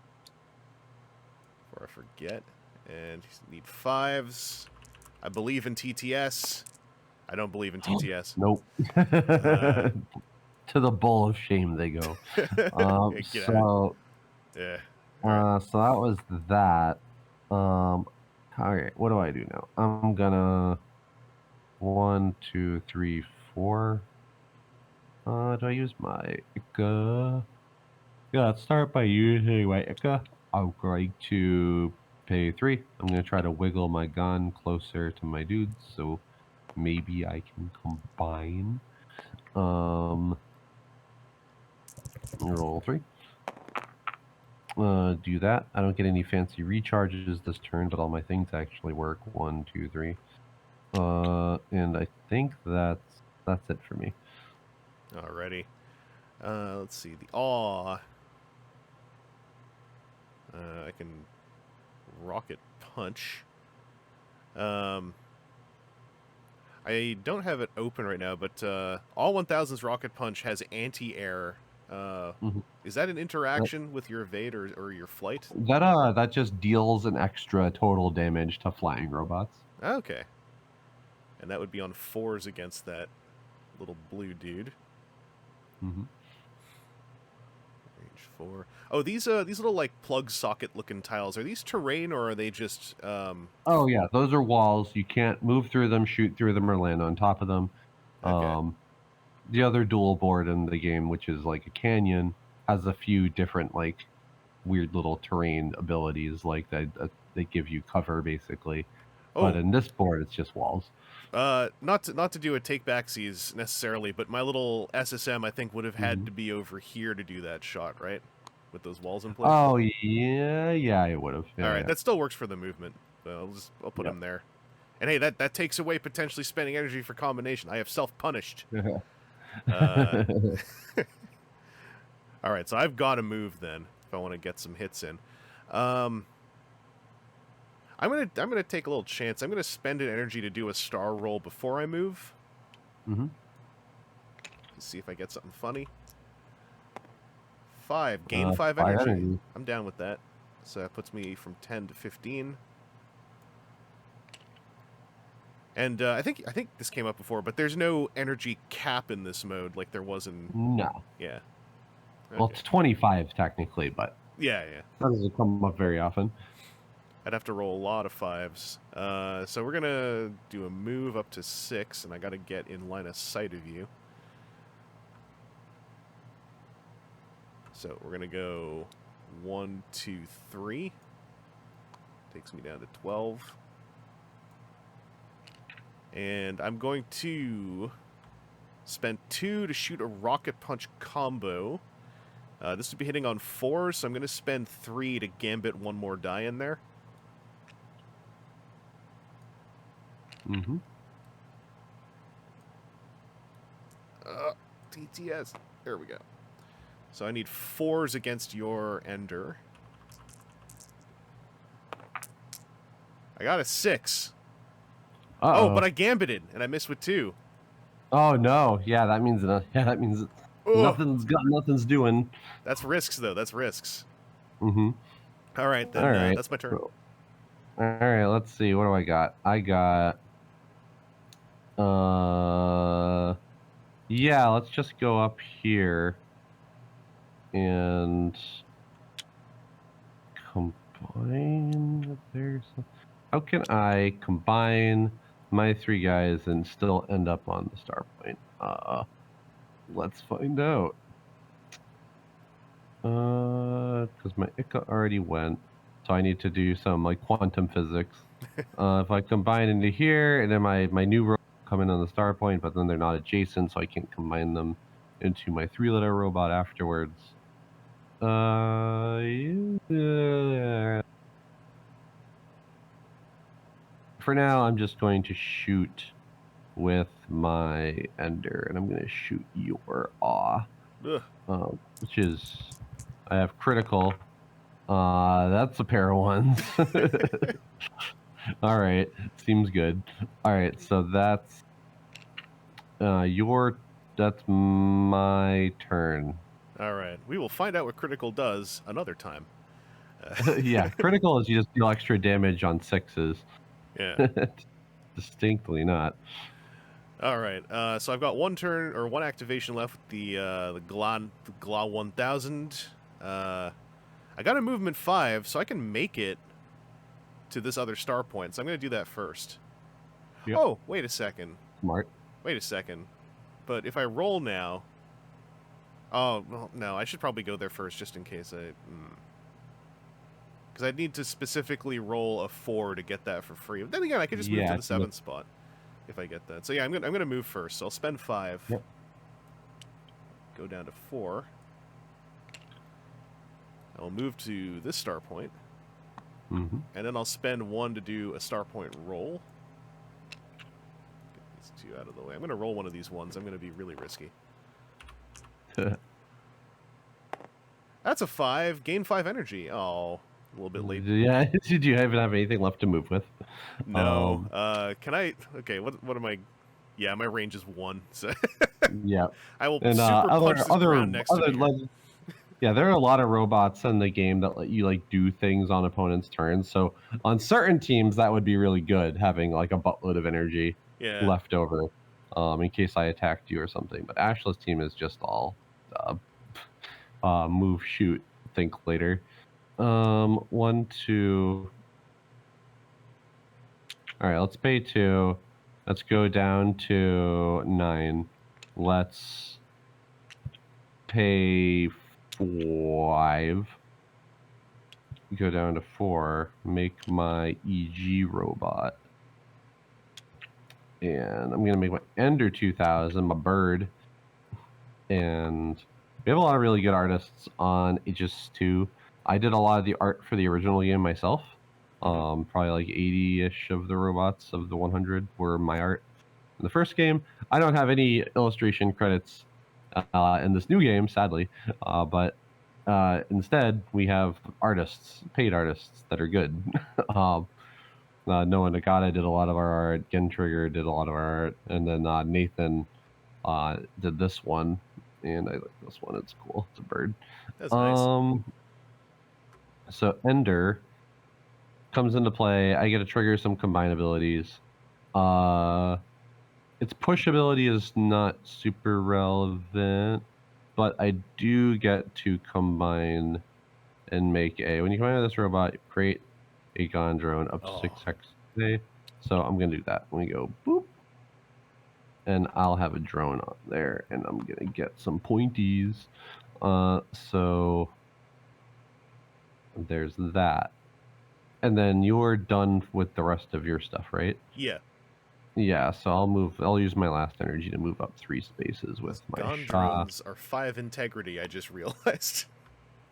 [SPEAKER 1] Before I forget, and you need 5s. I believe in TTS. I don't believe in TTS.
[SPEAKER 2] Nope. To the bowl of shame they go. So
[SPEAKER 1] yeah.
[SPEAKER 2] So that was that. All right, what do I do now? I'm gonna 1, 2, 3, 4. Do I use my Ika? Yeah, let's start by using my Ika. I'm going to pay 3. I'm gonna try to wiggle my gun closer to my dudes, so maybe I can combine. Roll 3. Do that. I don't get any fancy recharges this turn, but all my things actually work. 1, 2, 3. And I think that's it for me.
[SPEAKER 1] Alrighty. Let's see. The awe. I can rocket punch. I don't have it open right now, but all 1000's rocket punch has anti-air. Is that an interaction with your evade or your flight?
[SPEAKER 2] That just deals an extra total damage to flying robots.
[SPEAKER 1] Okay. And that would be on 4s against that little blue dude. Range 4. Oh, these little like plug socket looking tiles, are these terrain or are they just
[SPEAKER 2] Oh yeah, those are walls. You can't move through them, shoot through them, or land on top of them.
[SPEAKER 1] Okay.
[SPEAKER 2] The other dual board in the game, which is like a canyon, has a few different like weird little terrain abilities, like they give you cover basically. Oh. But in this board, it's just walls.
[SPEAKER 1] Not to do a take backsies necessarily, but my little SSM I think would have had to be over here to do that shot, right? With those walls in place.
[SPEAKER 2] Oh yeah, it would have. Yeah,
[SPEAKER 1] all right, that still works for the movement. So I'll put him there. And hey, that takes away potentially spending energy for combination. I have self-punished. All right, so I've got to move then if I want to get some hits in. I'm gonna take a little chance. I'm gonna spend an energy to do a star roll before I move. Let's see if I get something funny. 5. Gain 5 energy. I'm down with that. So that puts me from 10 to 15. And I think this came up before, but there's no energy cap in this mode like there was in...
[SPEAKER 2] No.
[SPEAKER 1] Yeah. Okay.
[SPEAKER 2] Well, it's 25 technically, but...
[SPEAKER 1] Yeah.
[SPEAKER 2] That doesn't come up very often.
[SPEAKER 1] I'd have to roll a lot of 5s. So we're going to do a move up to 6, and I got to get in line of sight of you. So we're going to go 1, 2, 3. Takes me down to 12. And I'm going to spend 2 to shoot a rocket punch combo. This would be hitting on 4, so I'm going to spend 3 to gambit 1 more die in there. TTS. There we go. So I need 4s against your ender. I got a 6.
[SPEAKER 2] Uh-oh.
[SPEAKER 1] Oh, but I gambited, and I missed with 2.
[SPEAKER 2] Oh no! Yeah, that means nothing's doing.
[SPEAKER 1] That's risks, though. That's risks.
[SPEAKER 2] All
[SPEAKER 1] right, then. That's my turn.
[SPEAKER 2] All right, let's see. What do I got? I got. Yeah, let's just go up here and combine. How can I combine my 3 guys and still end up on the Starpoint? Let's find out. Because my Ika already went. So I need to do some like quantum physics. If I combine into here, and then my new robot come in on the Starpoint, but then they're not adjacent, so I can't combine them into my 3-letter robot afterwards. Yeah. For now, I'm just going to shoot with my Ender, and I'm going to shoot your Awe, which is, I have critical. That's a pair of ones. All right, seems good. All right, so that's that's my turn.
[SPEAKER 1] All right. We will find out what critical does another time.
[SPEAKER 2] Yeah, critical is you just deal extra damage on 6s.
[SPEAKER 1] Yeah.
[SPEAKER 2] Distinctly not.
[SPEAKER 1] All right. So I've got one turn or one activation left with the Gla 1000. I got a movement 5, so I can make it to this other star point. So I'm going to do that first.
[SPEAKER 2] Yep.
[SPEAKER 1] Oh, wait a second.
[SPEAKER 2] Smart.
[SPEAKER 1] Wait a second. But if I roll now... Oh, well, no, I should probably go there first just in case I... Because I'd need to specifically roll a 4 to get that for free. But then again, I could just move to the 7th spot if I get that. So yeah, I'm gonna move first. So I'll spend 5.
[SPEAKER 2] Yep.
[SPEAKER 1] Go down to 4. I'll move to this star point.
[SPEAKER 2] Mm-hmm.
[SPEAKER 1] And then I'll spend 1 to do a star point roll. Get these 2 out of the way. I'm going to roll one of these ones. I'm going to be really risky. That's a 5. Gain 5 energy. Oh, a little bit late.
[SPEAKER 2] Yeah, did you even have anything left to move with?
[SPEAKER 1] No. Can I... Okay, what am I... Yeah, my range is 1. So
[SPEAKER 2] yeah.
[SPEAKER 1] I will super punch this ground next to me.
[SPEAKER 2] Yeah, there are a lot of robots in the game that let you like do things on opponents' turns. So on certain teams, that would be really good, having like a buttload of energy left over in case I attacked you or something. But Ashla's team is just all move, shoot, think later. 1, 2. All right, let's pay 2. Let's go down to 9. Let's pay 5. Go down to 4. Make my EG robot. And I'm going to make my Ender 2000, my bird. And we have a lot of really good artists on Aegis 2. I did a lot of the art for the original game myself. Probably like 80-ish of the robots of the 100 were my art. In the first game, I don't have any illustration credits in this new game, sadly. But instead, we have artists, paid artists that are good. Noah Nagata did a lot of our art. Gen Trigger did a lot of our art. And then Nathan did this one. And I like this one. It's cool. It's a bird.
[SPEAKER 1] That's nice.
[SPEAKER 2] So Ender comes into play. I get to trigger some combine abilities. Its push ability is not super relevant, but I do get to combine and make when you combine with this robot, you create a Gon drone up to 6 hex today. So I'm going to do that. Let me go boop. And I'll have a drone on there, and I'm going to get some pointies. So there's that. And then you're done with the rest of your stuff, right?
[SPEAKER 1] Yeah.
[SPEAKER 2] Yeah, so I'll use my last energy to move up 3 spaces with my
[SPEAKER 1] Gon drones are 5 integrity, I just realized.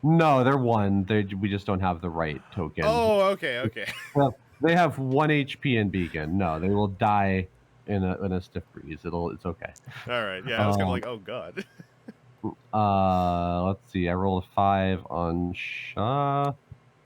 [SPEAKER 2] No, they're 1. We just don't have the right token.
[SPEAKER 1] Oh, okay.
[SPEAKER 2] Well, they have 1 HP in beacon. No, they will die in a stiff breeze. It's okay.
[SPEAKER 1] All right, yeah, I was kind of like, oh god.
[SPEAKER 2] Let's see. I rolled a 5 on Shah.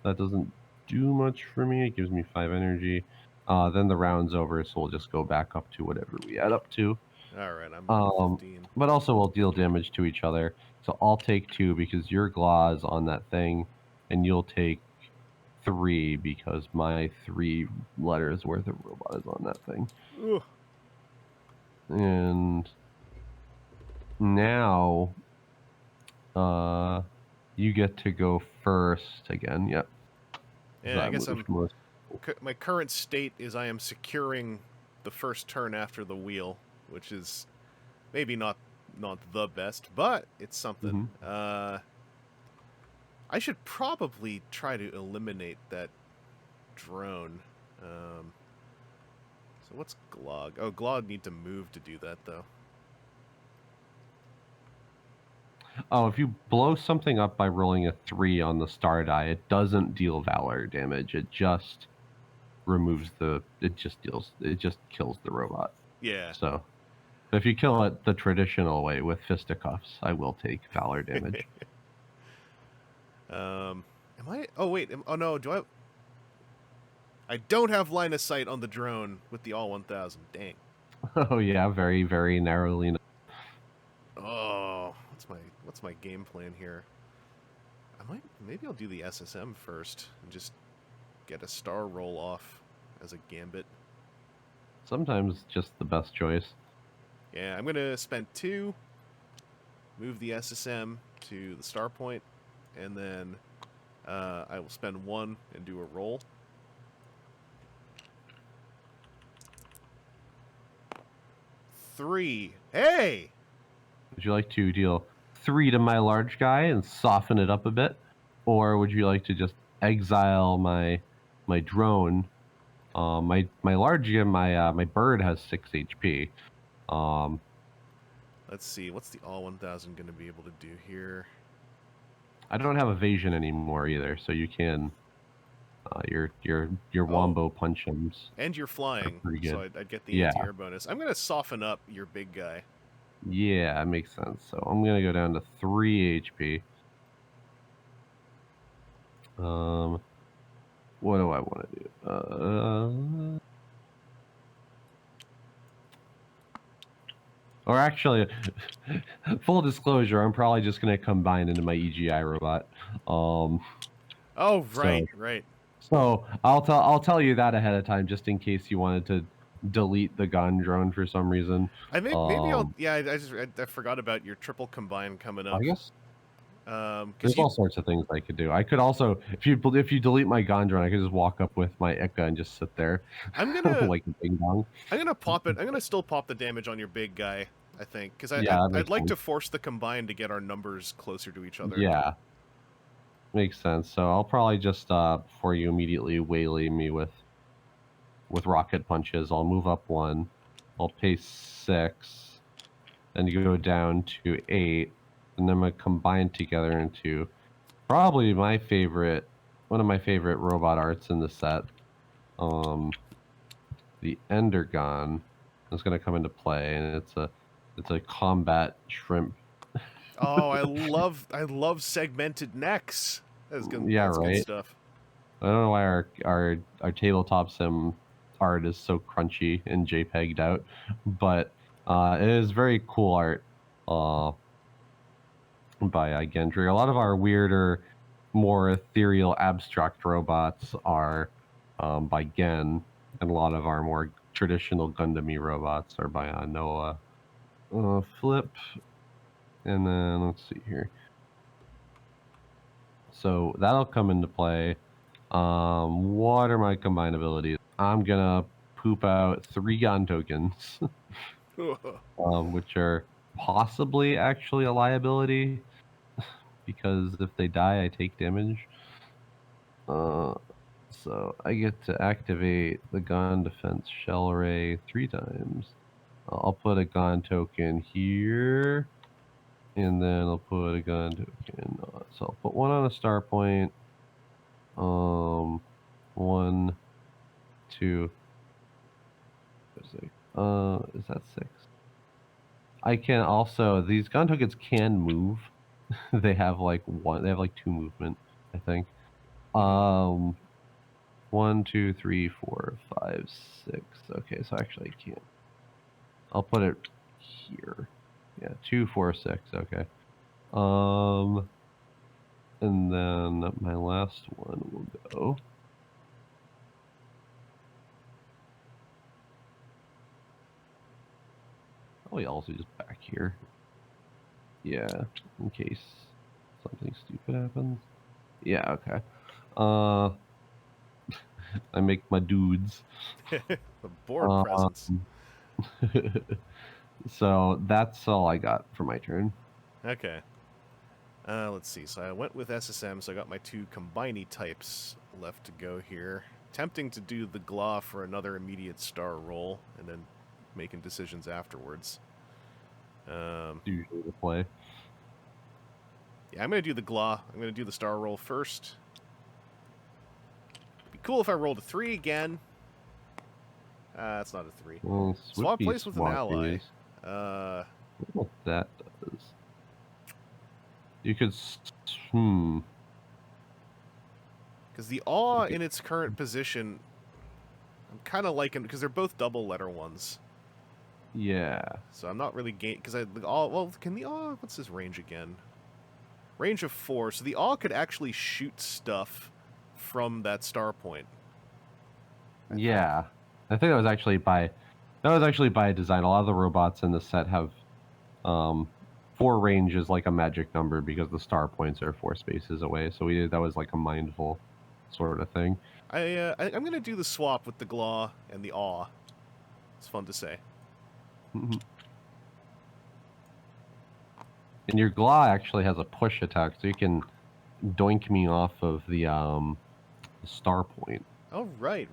[SPEAKER 2] That doesn't do much for me. It gives me 5 energy. Then the round's over, so we'll just go back up to whatever we add up to.
[SPEAKER 1] All right, I'm 15.
[SPEAKER 2] But also we'll deal damage to each other. So I'll take 2 because your Gla's on that thing, and you'll take 3 because my 3 letters worth of robot is on that thing.
[SPEAKER 1] Ugh.
[SPEAKER 2] And now you get to go first again. Yep.
[SPEAKER 1] Yeah, I guess my current state is I am securing the first turn after the wheel, which is maybe not the best, but it's something. I should probably try to eliminate that drone. So what's Glog? Oh, Glog need to move to do that, though.
[SPEAKER 2] Oh, if you blow something up by rolling a 3 on the star die, it doesn't deal Valor damage. It just removes the... It just kills the robot.
[SPEAKER 1] Yeah.
[SPEAKER 2] So, if you kill it the traditional way with fisticuffs, I will take Valor damage.
[SPEAKER 1] Am I... Oh, wait. Oh, no. Do I... I don't have line of sight on the drone with the all 1000. Dang.
[SPEAKER 2] Oh yeah, very, very narrowly.
[SPEAKER 1] Oh, what's my game plan here? Maybe I'll do the SSM first and just get a star roll off as a gambit.
[SPEAKER 2] Sometimes just the best choice.
[SPEAKER 1] Yeah, I'm gonna spend 2, move the SSM to the Starpoint, and then I will spend 1 and do a roll. Three. Hey!
[SPEAKER 2] Would you like to deal 3 to my large guy and soften it up a bit? Or would you like to just exile my drone? My large guy, my bird has 6 HP.
[SPEAKER 1] Let's see, what's the all 1000 going to be able to do here?
[SPEAKER 2] I don't have evasion anymore either, so you can your wombo punchems.
[SPEAKER 1] And you're flying, so I'd get the anti-air bonus. I'm going to soften up your big guy.
[SPEAKER 2] Yeah, that makes sense. So I'm going to go down to 3 HP. What do I want to do? Or actually, full disclosure, I'm probably just going to combine into my EGI robot.
[SPEAKER 1] Oh, right.
[SPEAKER 2] So I'll tell you that ahead of time, just in case you wanted to delete the gun drone for some reason.
[SPEAKER 1] Maybe I'll. Yeah, I forgot about your triple combine coming up.
[SPEAKER 2] I guess. There's all sorts of things I could do. I could also, if you delete my Gondron, I could just walk up with my Ika and just sit there.
[SPEAKER 1] I'm gonna
[SPEAKER 2] like a ding dong.
[SPEAKER 1] I'm gonna pop it. I'm gonna still pop the damage on your big guy. I think because I'd like to force the combine to get our numbers closer to each other.
[SPEAKER 2] Yeah, makes sense. So I'll probably just before you immediately waylay me with rocket punches, I'll move up 1. I'll pay 6, then you go down to 8. And then I'm going to combine together into probably one of my favorite robot arts in the set. The Endergon is going to come into play, and it's a combat shrimp.
[SPEAKER 1] Oh, I love segmented necks. That's good.
[SPEAKER 2] Yeah,
[SPEAKER 1] that's
[SPEAKER 2] right.
[SPEAKER 1] Good stuff.
[SPEAKER 2] I don't know why our tabletop sim art is so crunchy and JPEG'd out, but it is very cool art. By Gendry. A lot of our weirder, more ethereal, abstract robots are by Gen, and a lot of our more traditional Gundam-y robots are by Noah. Flip, and then let's see here. So that'll come into play. What are my combine abilities? I'm gonna poop out 3 gun tokens, which are possibly actually a liability. Because if they die, I take damage. So I get to activate the Gon Defense Shell Array 3 times. I'll put a Gon token here, and then I'll put a Gon token. So I'll put 1 on a star point. 1, 2. Is that 6? I can also, these Gon tokens can move. They have like 2 movement, I think. 1, 2, 3, 4, 5, 6. Okay, so actually I can't. I'll put it here. Yeah, 2, 4, 6. Okay. And then my last one will go. Probably also just back here. Yeah, in case something stupid happens. Yeah, okay. I make my dudes.
[SPEAKER 1] The board presence.
[SPEAKER 2] So that's all I got for my turn.
[SPEAKER 1] Okay. Let's see. So I went with SSM, so I got my 2 combiney types left to go here. Tempting to do the GLA for another immediate star roll, and then making decisions afterwards.
[SPEAKER 2] Usually the play.
[SPEAKER 1] Yeah, I'm going to do the GLA. I'm going to do the star roll first. It'd be cool if I rolled a 3 again. That's not a 3.
[SPEAKER 2] Well,
[SPEAKER 1] Swap place with an ally.
[SPEAKER 2] What that does. You could...
[SPEAKER 1] Because the awe in its current position, I'm kind of liking, because they're both double letter ones.
[SPEAKER 2] Yeah.
[SPEAKER 1] So I'm not really because the awe. Well, can the awe? What's his range again? Range of 4. So the awe could actually shoot stuff from that Starpoint.
[SPEAKER 2] Yeah, I think that was actually by design. A lot of the robots in the set have 4 range is like a magic number because the star points are 4 spaces away. So that was like a mindful sort of thing.
[SPEAKER 1] I'm gonna do the swap with the GLA and the awe. It's fun to say.
[SPEAKER 2] And your GLA actually has a push attack, so you can doink me off of the star point.
[SPEAKER 1] Oh, right.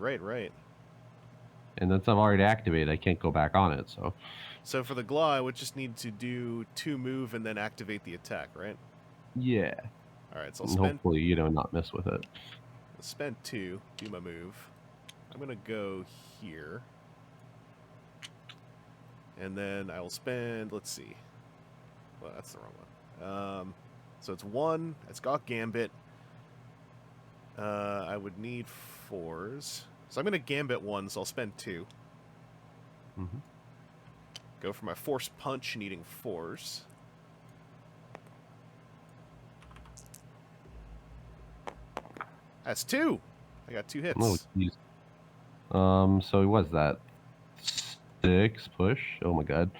[SPEAKER 2] And that's I've already activated. I can't go back on it, so.
[SPEAKER 1] So for the GLA, I would just need to do 2 move and then activate the attack, right?
[SPEAKER 2] Yeah.
[SPEAKER 1] All right, so
[SPEAKER 2] hopefully not mess with it.
[SPEAKER 1] I'll spend 2, do my move. I'm gonna go here. And then I will spend, let's see. Well, that's the wrong one. So it's 1. It's got Gambit. I would need 4s. So I'm going to Gambit 1, so I'll spend 2. Go for my Force Punch, needing 4s. That's 2! I got 2 hits.
[SPEAKER 2] Oh, geez. So was that 6 push? Oh my god.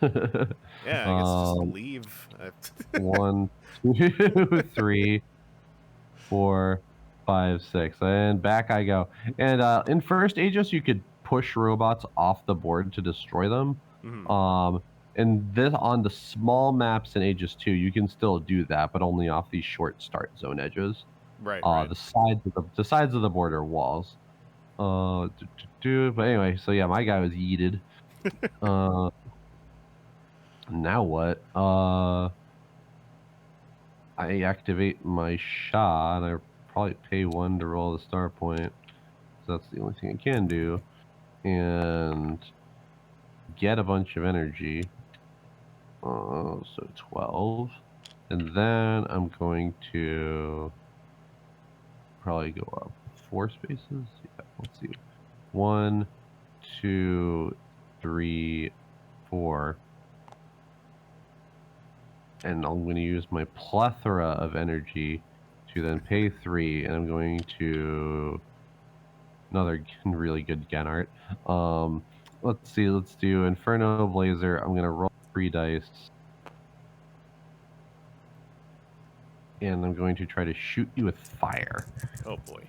[SPEAKER 1] Yeah, I guess just leave.
[SPEAKER 2] 1, 2, 3, 4, 5, 6, and back I go. And in first Aegis, you could push robots off the board to destroy them. And this on the small maps in Aegis 2, you can still do that, but only off these short start zone edges.
[SPEAKER 1] Right.
[SPEAKER 2] The sides of the board are walls. But anyway, so yeah, my guy was yeeted. Now what? I activate my shot. I probably pay 1 to roll the star point. So that's the only thing I can do. And get a bunch of energy. So 12. And then I'm going to probably go up 4 spaces. Yeah, let's see. 1, 2, 3, 4. And I'm going to use my plethora of energy to then pay 3, and I'm going to another really good Gen art. Let's see, let's do Inferno Blazer. I'm going to roll 3 dice. And I'm going to try to shoot you with fire.
[SPEAKER 1] Oh boy.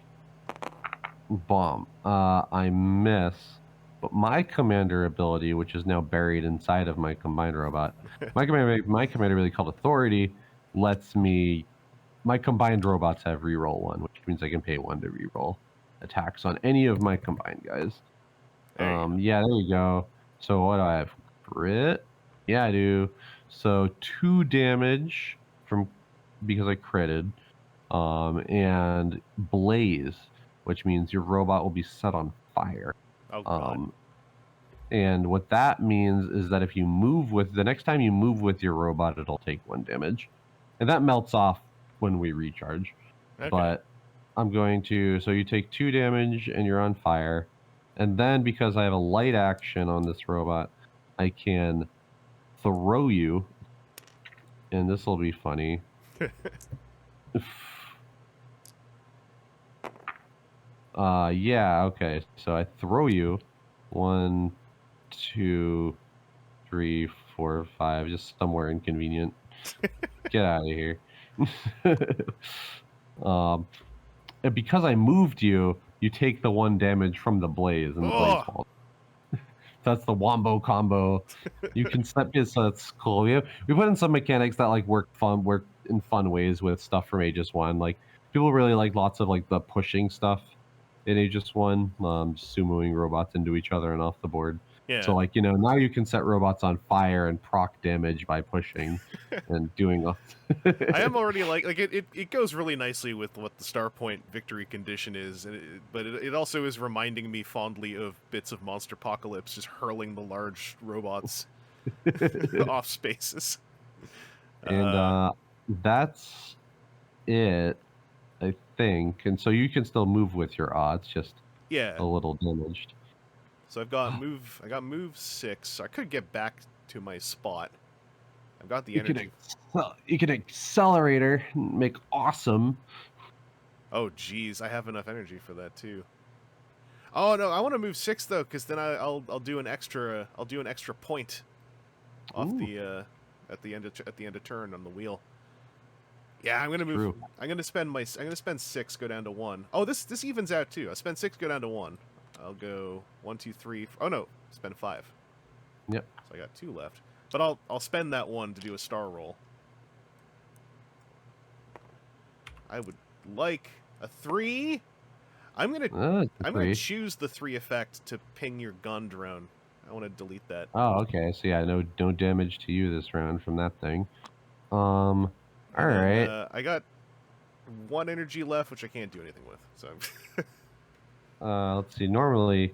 [SPEAKER 2] Bomb. I miss. But my commander ability, which is now buried inside of my combined robot, my commander ability called Authority lets me. My combined robots have reroll 1, which means I can pay 1 to reroll attacks on any of my combined guys. Yeah, there you go. So what do I have? Crit? Yeah, I do. So 2 damage because I critted, and Blaze, which means your robot will be set on fire.
[SPEAKER 1] Oh, God.
[SPEAKER 2] And what that means is that if you move the next time you move with your robot, it'll take 1 damage. And that melts off when we recharge. Okay. But I'm going to, so you take 2 damage and you're on fire. And then because I have a light action on this robot, I can throw you. And this will be funny. Yeah, okay. So I throw you 1, 2, 3, 4, 5, just somewhere inconvenient. Get out of here. And because I moved you, you take the 1 damage from the blaze, and the blaze falls. That's the wombo combo. You can step it, so that's cool. We put in some mechanics that like work in fun ways with stuff from Aegis 1. Like, people really like lots of like the pushing stuff in Aegis 1, sumoing robots into each other and off the board.
[SPEAKER 1] Yeah.
[SPEAKER 2] So, like, now you can set robots on fire and proc damage by pushing and doing all.
[SPEAKER 1] I am already like it goes really nicely with what the Starpoint victory condition is, but it also is reminding me fondly of bits of Monster Apocalypse, just hurling the large robots off spaces.
[SPEAKER 2] And that's it, I think. And so you can still move with your odds, just
[SPEAKER 1] yeah,
[SPEAKER 2] a little damaged.
[SPEAKER 1] so I got move 6. So I could get back to my spot. I've got the energy.
[SPEAKER 2] You can accelerator, make awesome.
[SPEAKER 1] Oh geez, I have enough energy for that too. Oh no, I want to move 6 though, because then I'll do an extra point off the at the end of turn on the wheel. Yeah, I'm gonna move.
[SPEAKER 2] True.
[SPEAKER 1] I'm gonna spend 6, go down to 1. Oh, this evens out too. I spend 6, go down to 1. I'll go 1, 2, 3. Oh no, spend 5.
[SPEAKER 2] Yep.
[SPEAKER 1] So I got 2 left, but I'll spend that 1 to do a star roll. I would like a 3. I'm gonna choose the 3 effect to ping your gun drone. I want to delete that.
[SPEAKER 2] Oh, okay. So yeah, no damage to you this round from that thing. All right.
[SPEAKER 1] I got 1 energy left, which I can't do anything with. So.
[SPEAKER 2] Let's see. Normally,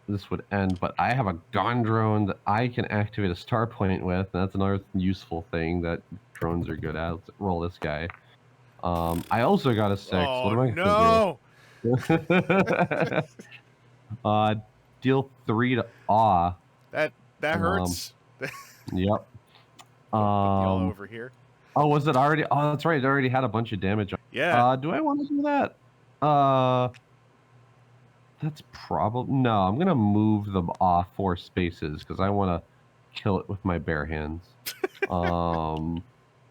[SPEAKER 2] this would end, but I have a gun drone that I can activate a star point with. And that's another useful thing that drones are good at. Let's roll this guy. I also got a 6.
[SPEAKER 1] Oh,
[SPEAKER 2] what am I
[SPEAKER 1] no!
[SPEAKER 2] Deal 3 to awe.
[SPEAKER 1] That hurts.
[SPEAKER 2] Yep.
[SPEAKER 1] Y'all over here.
[SPEAKER 2] Oh, was it already? Oh, that's right. It already had a bunch of damage.
[SPEAKER 1] Yeah.
[SPEAKER 2] Do I want to do that? That's probably no. I'm gonna move them off 4 spaces because I want to kill it with my bare hands. I don't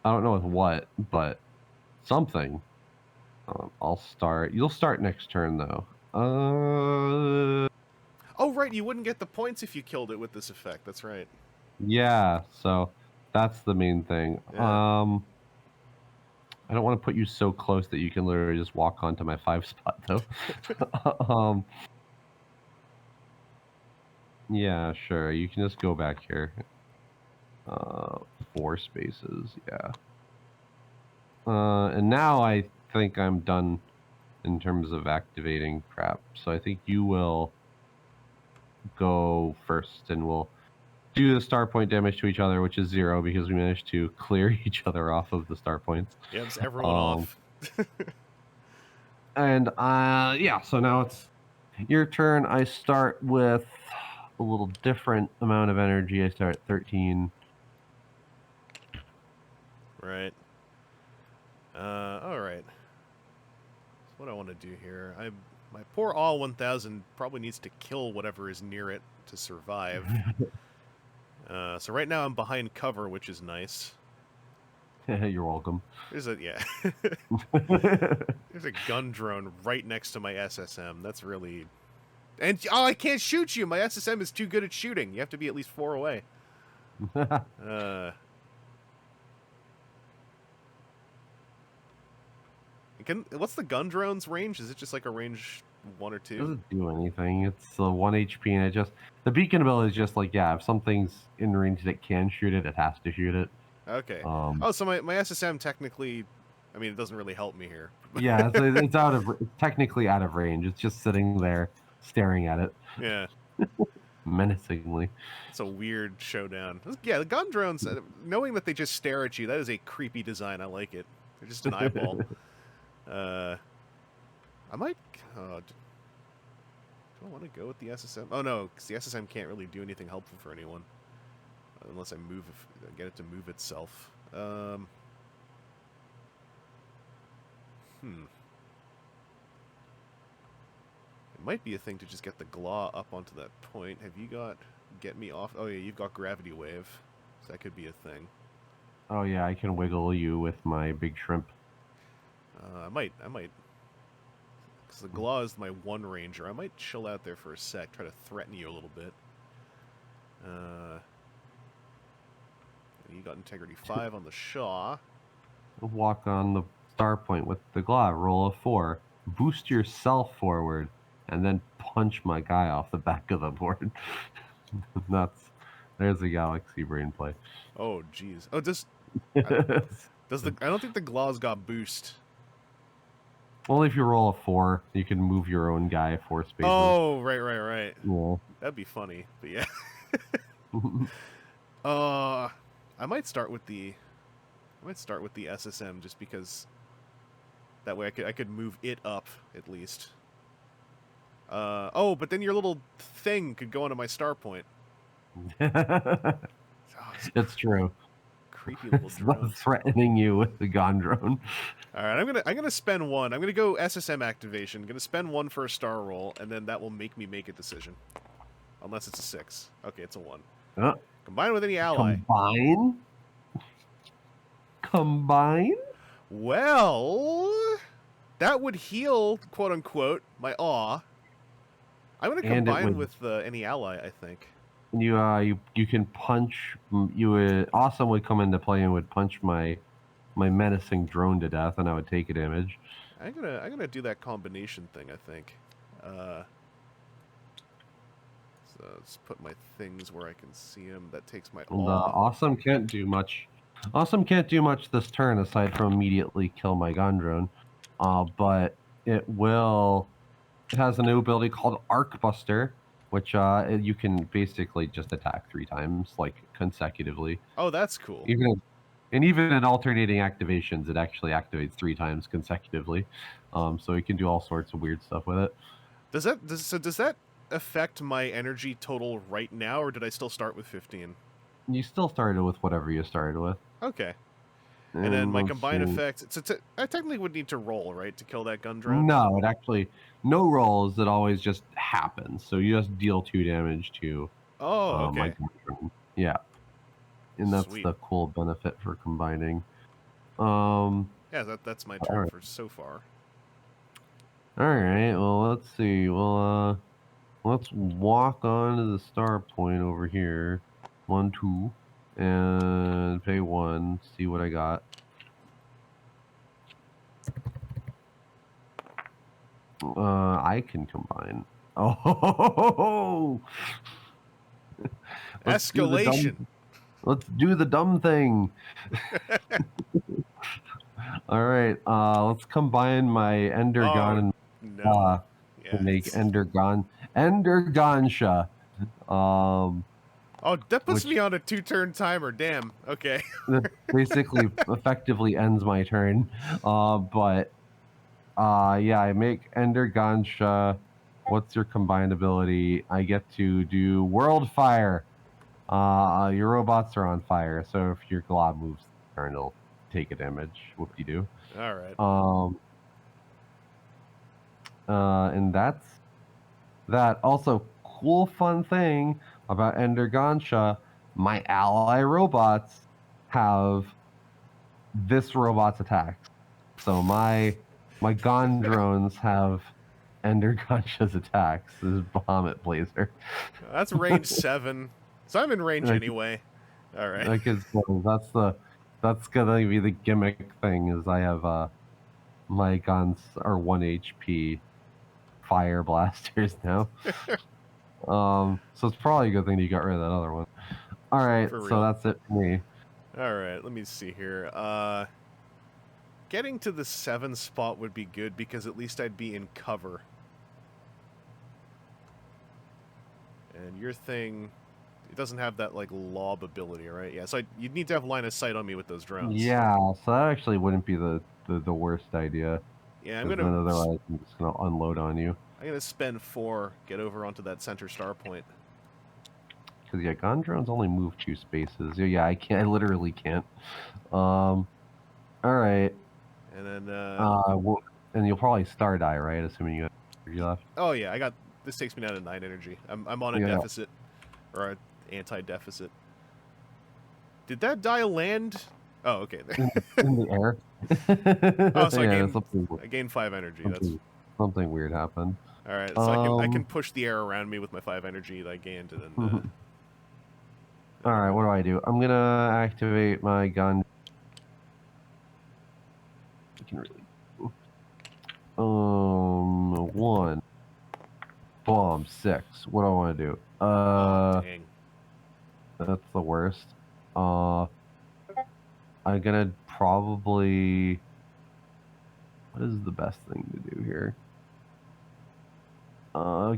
[SPEAKER 2] know with what, but something. I'll start. You'll start next turn though.
[SPEAKER 1] Oh right, you wouldn't get the points if you killed it with this effect. That's right.
[SPEAKER 2] Yeah. So that's the main thing.
[SPEAKER 1] Yeah.
[SPEAKER 2] I don't want to put you so close that you can literally just walk onto my 5 spot though. Yeah, sure. You can just go back here. 4 spaces, yeah. And now I think I'm done in terms of activating crap. So I think you will go first, and we'll do the star point damage to each other, which is 0 because we managed to clear each other off of the star points.
[SPEAKER 1] Yeah, just everyone off.
[SPEAKER 2] And yeah, so now it's your turn. I start with a little different amount of energy. I start at 13.
[SPEAKER 1] Right. All right. So what I want to do here, my poor all 1000 probably needs to kill whatever is near it to survive. So right now I'm behind cover, which is nice.
[SPEAKER 2] You're welcome.
[SPEAKER 1] There's a there's a gun drone right next to my SSM. That's really, and oh, I can't shoot you. My SSM is too good at shooting. You have to be at least 4 away. What's the gun drone's range? Is it just like a range 1 or 2?
[SPEAKER 2] It doesn't do anything. It's 1 HP, and the beacon ability is just like, yeah, if something's in range that can shoot it, it has to shoot it.
[SPEAKER 1] Okay. Oh, so my SSM technically, I mean, it doesn't really help me here.
[SPEAKER 2] Yeah, it's technically out of range. It's just sitting there staring at it.
[SPEAKER 1] Yeah.
[SPEAKER 2] Menacingly.
[SPEAKER 1] It's a weird showdown. Yeah, the gun drones, knowing that they just stare at you, that is a creepy design. I like it. They're just an eyeball. I might... do I want to go with the SSM? Oh, no, because the SSM can't really do anything helpful for anyone. Unless I get it to move itself. It might be a thing to just get the Glaw up onto that point. Have you got... Get me off... Oh, yeah, you've got Gravity Wave. So that could be a thing.
[SPEAKER 2] Oh, yeah, I can wiggle you with my big shrimp.
[SPEAKER 1] I might... Because the Glaw is my 1 ranger. I might chill out there for a sec, try to threaten you a little bit. You got Integrity 5 on the Shaw.
[SPEAKER 2] walk on the Starpoint with the glove. Roll a 4. Boost yourself forward, and then punch my guy off the back of the board. There's the galaxy brain play.
[SPEAKER 1] Oh, jeez. Oh, does the? I don't think the gloves got boost.
[SPEAKER 2] Only if you roll a 4, you can move your own guy 4 spaces.
[SPEAKER 1] Oh, right.
[SPEAKER 2] Yeah.
[SPEAKER 1] That'd be funny, but yeah. I might start with the SSM just because that way I could move it up at least. Oh, but then your little thing could go onto my Starpoint.
[SPEAKER 2] It's true.
[SPEAKER 1] Creepy little drone
[SPEAKER 2] threatening you with the Gondrone.
[SPEAKER 1] All right, I'm gonna spend 1. I'm gonna go SSM activation. I'm gonna spend 1 for a star roll, and then that will make me make a decision. Unless it's a 6. Okay, it's a 1. Combine with any ally.
[SPEAKER 2] Combine?
[SPEAKER 1] Well, that would heal, quote unquote, my awe. I'm gonna combine with any ally, I think.
[SPEAKER 2] You can punch. Awesome would come into play and would punch my menacing drone to death, and I would take a damage.
[SPEAKER 1] I'm gonna do that combination thing, I think. So let's put my things where I can see them. That takes my awe.
[SPEAKER 2] Awesome can't do much. Awesome can't do much this turn aside from immediately kill my Gondrone. But it has a new ability called Arcbuster, which you can basically just attack 3 times, like consecutively.
[SPEAKER 1] Oh, that's cool.
[SPEAKER 2] Even in alternating activations, it actually activates 3 times consecutively. So you can do all sorts of weird stuff with it.
[SPEAKER 1] Does that affect my energy total right now, or did I still start with 15?
[SPEAKER 2] You still started with whatever you started with.
[SPEAKER 1] Okay. And then my combined effect. I technically would need to roll, right, to kill that gun drone?
[SPEAKER 2] No, it actually no rolls. It always just happens. So you just deal 2 damage to.
[SPEAKER 1] Oh, okay.
[SPEAKER 2] My gun drone. Yeah, and that's
[SPEAKER 1] Sweet.
[SPEAKER 2] the cool benefit for combining.
[SPEAKER 1] Yeah, that's my turn for so far.
[SPEAKER 2] All right. Well, let's see. Well, let's walk on to the Starpoint over here. 1, 2, and pay 1. See what I got. I can combine. Oh!
[SPEAKER 1] Escalation.
[SPEAKER 2] Let's do the dumb thing. All right. Let's combine my Endergon and to make Endergonsha.
[SPEAKER 1] Oh, that puts me on a 2-turn timer. Damn. Okay.
[SPEAKER 2] That basically effectively ends my turn. Yeah, I make Endergonsha. What's your combined ability? I get to do World Fire. Your robots are on fire, so if your glob moves the turn, it'll take a damage. Whoop-de-doo.
[SPEAKER 1] All right.
[SPEAKER 2] And that's that. Also, cool fun thing about Endergonsha, my ally robots have this robot's attacks. So my Gondrones have Endergonsha's attacks. This is Bahamut Blazer.
[SPEAKER 1] That's range 7. So I'm in range anyway. All right.
[SPEAKER 2] That's gonna be the gimmick thing. Is I have my guns are 1 HP fire blasters now. So it's probably a good thing you got rid of that other one. All right, so that's it for me.
[SPEAKER 1] All right, let me see here. Getting to the 7 spot would be good because at least I'd be in cover. And your thing, it doesn't have that like lob ability, right? Yeah, so you'd need to have line of sight on me with those drones.
[SPEAKER 2] Yeah, so that actually wouldn't be the worst idea.
[SPEAKER 1] Yeah,
[SPEAKER 2] otherwise I'm just gonna unload on you.
[SPEAKER 1] I'm gonna spend 4, get over onto that center Starpoint.
[SPEAKER 2] Because yeah, Gondrones only move 2 spaces. Yeah, I can't. I literally can't. All right.
[SPEAKER 1] And then
[SPEAKER 2] and you'll probably star die, right? Assuming you have energy left.
[SPEAKER 1] Oh yeah, this takes me down to 9 energy. I'm on a deficit, or an anti-deficit. Did that die land? Oh, okay.
[SPEAKER 2] In the air.
[SPEAKER 1] Oh, so I gained 5 energy. That's
[SPEAKER 2] something weird happened.
[SPEAKER 1] All right, so I can push the air around me with my 5 energy that I gained, and then.
[SPEAKER 2] All right, what do? I'm gonna activate my gun. we can really do. 1 bomb 6. What do I want to do?
[SPEAKER 1] Dang.
[SPEAKER 2] That's the worst. I'm gonna probably. What is the best thing to do here?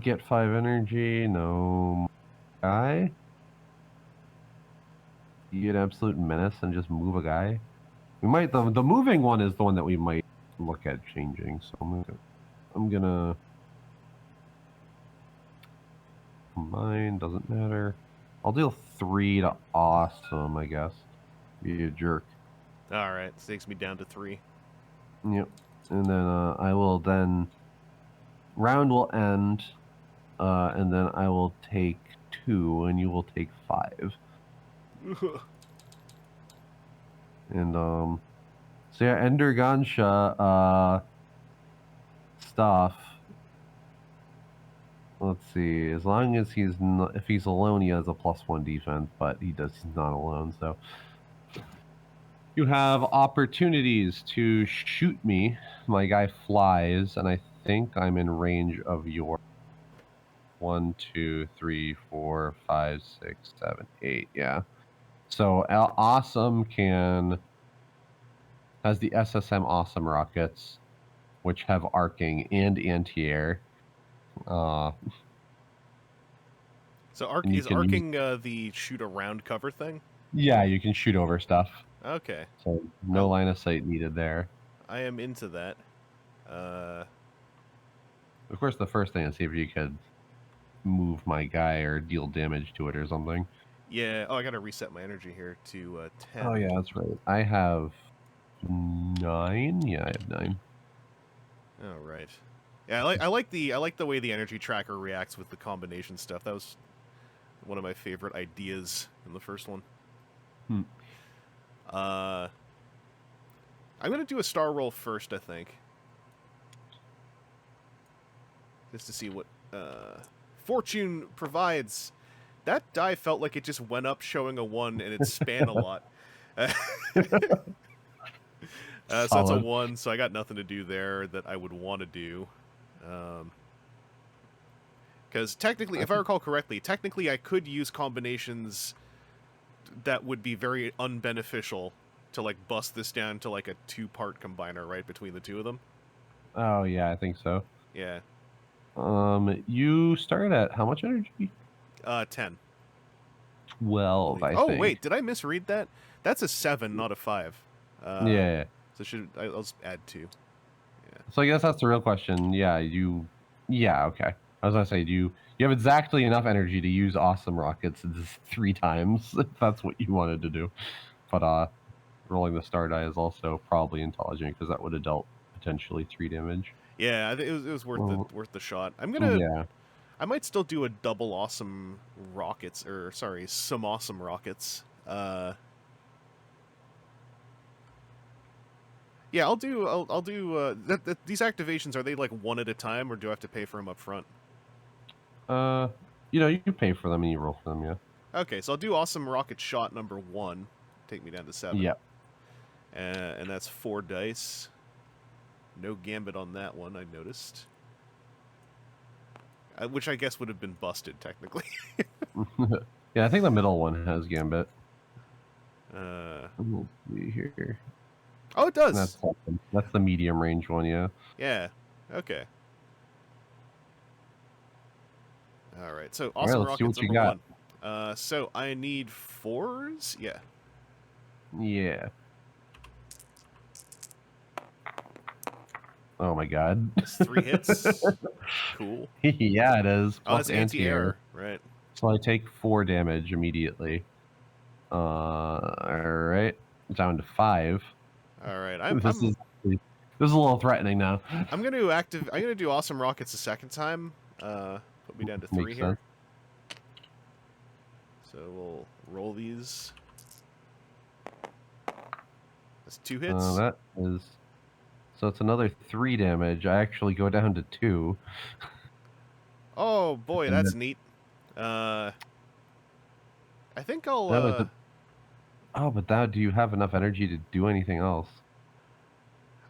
[SPEAKER 2] Get 5 energy. No guy. You get absolute menace and just move a guy. We might the moving one is the one that we might look at changing. So I'm gonna combine. Doesn't matter. I'll deal 3 to awesome. I guess. Be a jerk.
[SPEAKER 1] All right, this takes me down to 3.
[SPEAKER 2] Yep. And then I will then round will end, and then I will take 2, and you will take 5. And so yeah, Ender Gansha stuff. Let's see. As long as he's not, if he's alone, he has a +1 defense, but he's not alone. So you have opportunities to shoot me. My guy flies, and I think I'm in range of your 1, 2, 3, 4, 5, 6, 7, 8. Yeah. So Awesome has the SSM Awesome rockets, which have arcing and anti-air.
[SPEAKER 1] So is arcing the shoot around cover thing?
[SPEAKER 2] Yeah, you can shoot over stuff.
[SPEAKER 1] Okay.
[SPEAKER 2] So no line of sight needed there.
[SPEAKER 1] I am into that.
[SPEAKER 2] Of course, the first thing is see if you could move my guy or deal damage to it or something.
[SPEAKER 1] Yeah. Oh, I gotta reset my energy here to 10.
[SPEAKER 2] Oh yeah, that's right. I have 9. Yeah, I have 9.
[SPEAKER 1] Oh right. Yeah, I like the way the energy tracker reacts with the combination stuff. That was one of my favorite ideas in the first one. I'm gonna do a star roll first, I think, just to see what fortune provides. That die felt like it just went up, showing a 1, and it span a lot. So that's a 1, so I got nothing to do there that I would want to do. Because technically, if I recall correctly, I could use combinations that would be very unbeneficial to, like, bust this down to, like, a 2-part combiner, right, between the two of them.
[SPEAKER 2] Oh, yeah, I think so.
[SPEAKER 1] Yeah.
[SPEAKER 2] You started at how much energy?
[SPEAKER 1] 10.
[SPEAKER 2] 12, I think.
[SPEAKER 1] Oh, wait, did I misread that? That's a 7, not a 5.
[SPEAKER 2] Yeah.
[SPEAKER 1] So I'll just add 2. Yeah.
[SPEAKER 2] So I guess that's the real question. Yeah, okay. I was gonna say, you have exactly enough energy to use awesome rockets 3 times if that's what you wanted to do. But rolling the star die is also probably intelligent because that would have dealt potentially 3 damage.
[SPEAKER 1] Yeah, it was worth the shot. I might still do a double awesome rockets, or sorry, some awesome rockets. Yeah, I'll do these activations. Are they like 1 at a time, or do I have to pay for them up front?
[SPEAKER 2] You pay for them and you roll for them, yeah.
[SPEAKER 1] Okay, so I'll do awesome rocket shot number 1. Take me down to 7.
[SPEAKER 2] Yeah.
[SPEAKER 1] And that's 4 dice. No gambit on that one, I noticed. Which I guess would have been busted, technically.
[SPEAKER 2] Yeah, I think the middle one has gambit.
[SPEAKER 1] We'll
[SPEAKER 2] see here.
[SPEAKER 1] Oh, it does!
[SPEAKER 2] That's the medium range one, yeah.
[SPEAKER 1] Yeah, okay. Alright, so awesome rockets number 1. So I need 4s? Yeah.
[SPEAKER 2] Yeah. Oh my god.
[SPEAKER 1] It's 3 hits. Cool.
[SPEAKER 2] Yeah, it is.
[SPEAKER 1] Oh, that's anti-air. Right.
[SPEAKER 2] So I take 4 damage immediately. Alright. Down to 5.
[SPEAKER 1] Alright.
[SPEAKER 2] This is a little threatening now.
[SPEAKER 1] I'm gonna do awesome rockets a second time. Put me down to 3 here. So we'll roll these. That's 2 hits.
[SPEAKER 2] That is. So it's another 3 damage. I actually go down to 2.
[SPEAKER 1] Oh boy, that's neat. I think I'll.
[SPEAKER 2] Oh, but do you have enough energy to do anything else?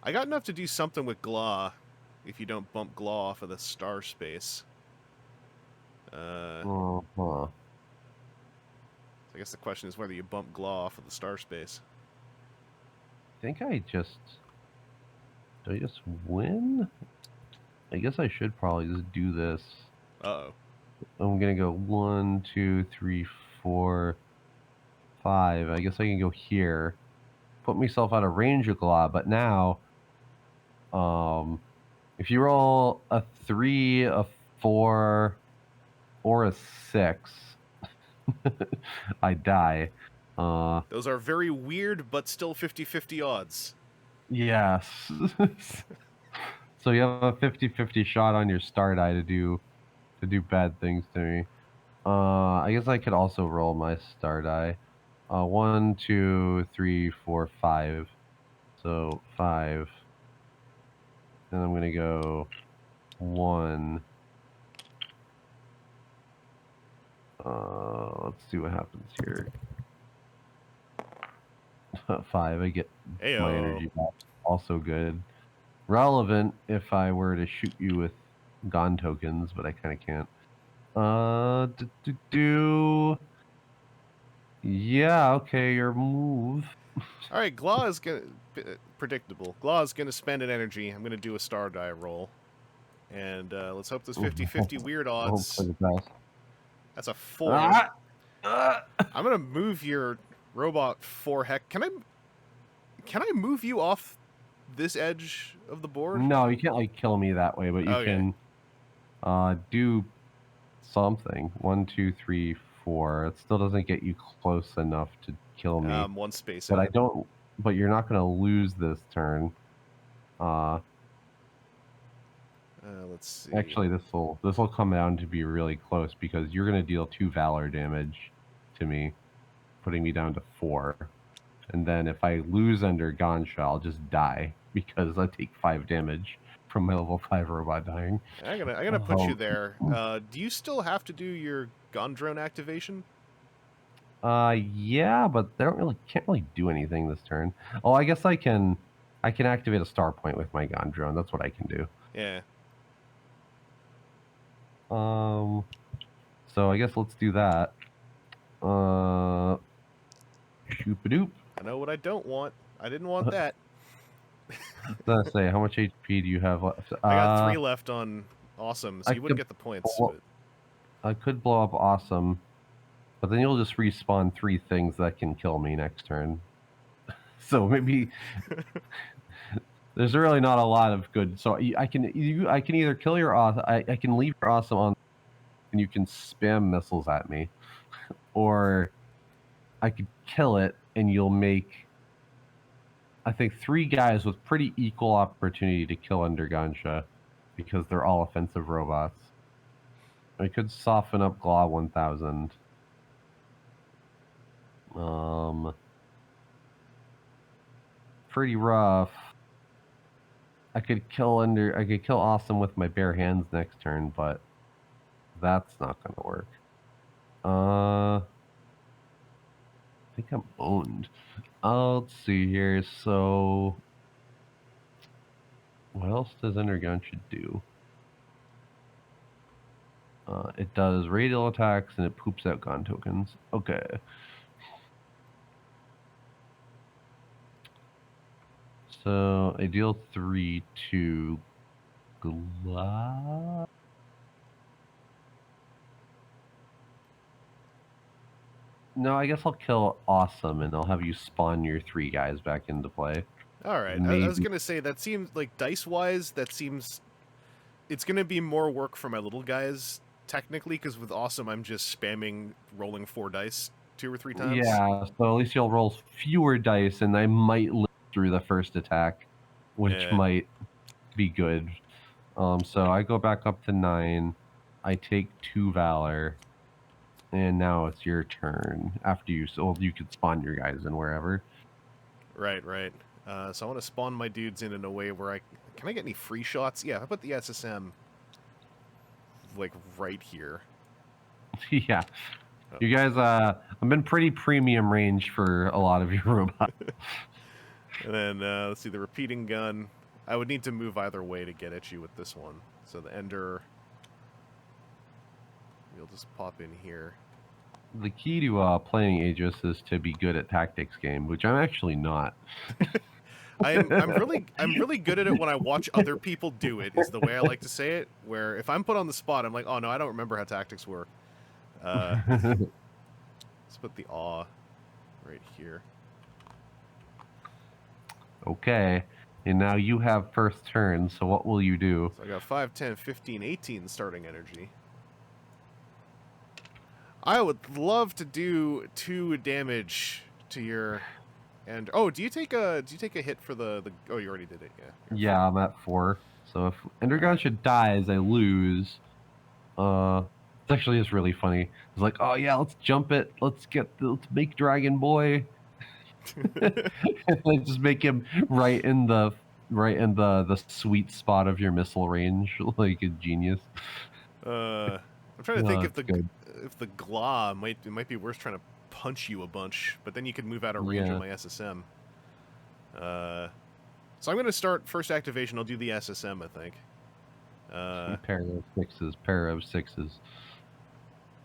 [SPEAKER 1] I got enough to do something with Glaw, if you don't bump Glaw off of the star space.
[SPEAKER 2] Uh-huh.
[SPEAKER 1] I guess the question is whether you bump Glaw off of the star space.
[SPEAKER 2] I think I just... Do I just win? I guess I should probably just do this.
[SPEAKER 1] Uh-oh.
[SPEAKER 2] I'm gonna go 1, 2, 3, 4, 5. I guess I can go here. Put myself out of range of Glaw, but now... if you roll a 3, a 4, or a 6, I die.
[SPEAKER 1] Those are very weird, but still 50-50 odds.
[SPEAKER 2] Yes. So you have a 50-50 shot on your star die to do bad things to me. I guess I could also roll my star die. 1, 2, 3, 4, 5. So 5. Then I'm gonna go 1. Let's see what happens here. 5. I get
[SPEAKER 1] Ayo.
[SPEAKER 2] my energy back. Also good. Relevant if I were to shoot you with Gone tokens, but I kind of can't. Yeah, okay, your move.
[SPEAKER 1] All right, Glaw is gonna predictable. Glaw is gonna spend an energy. I'm gonna do a star die roll, and let's hope those 50-50 weird odds.
[SPEAKER 2] Hope for the best.
[SPEAKER 1] That's a 4. I'm gonna move your robot 4 heck. Can I move you off this edge of the board?
[SPEAKER 2] No, you can't like kill me that way, but you
[SPEAKER 1] Okay.
[SPEAKER 2] can do something. 1, 2, 3, 4. It still doesn't get you close enough to kill me.
[SPEAKER 1] 1 space.
[SPEAKER 2] But I don't. But you're not gonna lose this turn.
[SPEAKER 1] Let's see.
[SPEAKER 2] Actually, this will come down to be really close because you're gonna deal 2 valor damage to me, putting me down to 4. And then if I lose under Gansha, I'll just die because I take 5 damage from my level 5 robot dying.
[SPEAKER 1] I'm gonna put you there. Do you still have to do your Gondrone activation?
[SPEAKER 2] Yeah, but they can't really do anything this turn. Oh, I guess I can activate a Starpoint with my Gondrone. That's what I can do.
[SPEAKER 1] Yeah.
[SPEAKER 2] So I guess let's do that. Shoop-a-doop.
[SPEAKER 1] I know what I don't want. I didn't want that.
[SPEAKER 2] Let's say, how much HP do you have left?
[SPEAKER 1] I got 3 left on Awesome, so you wouldn't get the points.
[SPEAKER 2] Well, I could blow up Awesome, but then you'll just respawn 3 things that can kill me next turn. So maybe there's really not a lot of good. So I can either kill your I can leave your Awesome on, and you can spam missiles at me, or I could kill it and you'll make, I think, 3 guys with pretty equal opportunity to kill under Gansha because they're all offensive robots. I could soften up Glaw 1000. Pretty rough. I could kill Awesome with my bare hands next turn, but that's not gonna work. I think I'm owned. Let's see here. So, what else does Undergun should do? It does radial attacks and it poops out Gon tokens. Okay. So I deal 3 to Glass. No, I guess I'll kill Awesome and I'll have you spawn your 3 guys back into play.
[SPEAKER 1] Alright, I was gonna say, that seems, like, dice-wise, that seems... It's gonna be more work for my little guys, technically, because with Awesome, I'm just spamming rolling 4 dice 2 or 3 times.
[SPEAKER 2] Yeah, so at least you'll roll fewer dice and I might live through the first attack, which might be good. So I go back up to 9. I take 2 Valor. And now it's your turn. After you could spawn your guys in wherever.
[SPEAKER 1] Right. So I want to spawn my dudes in a way where can I get any free shots? Yeah, I put the SSM like right here.
[SPEAKER 2] Yeah, you guys. I've been pretty premium range for a lot of your robots.
[SPEAKER 1] And then, let's see, the repeating gun. I would need to move either way to get at you with this one. So the ender, you'll just pop in here.
[SPEAKER 2] The key to playing Aegis is to be good at tactics game, which I'm actually not.
[SPEAKER 1] I'm really good at it when I watch other people do it, is the way I like to say it. Where if I'm put on the spot, I'm like, oh no, I don't remember how tactics work. Let's put the awe right here.
[SPEAKER 2] Okay, and now you have first turn, so what will you do?
[SPEAKER 1] So I got 5, 10, 15, 18 starting energy. I would love to do 2 damage to your... And oh, do you take a hit for the oh, you already did it, yeah.
[SPEAKER 2] Yeah, I'm at 4. So if Endergansha dies, I lose. It's actually just really funny. It's like, oh yeah, let's jump it. Let's make Dragon Boy. And just make him right in the sweet spot of your missile range, like a genius.
[SPEAKER 1] I'm trying to think if
[SPEAKER 2] good.
[SPEAKER 1] the Gla it might be worth trying to punch you a bunch, but then you could move out of range of my SSM. So I'm going to start first activation. I'll do the SSM, I think.
[SPEAKER 2] Pair of sixes.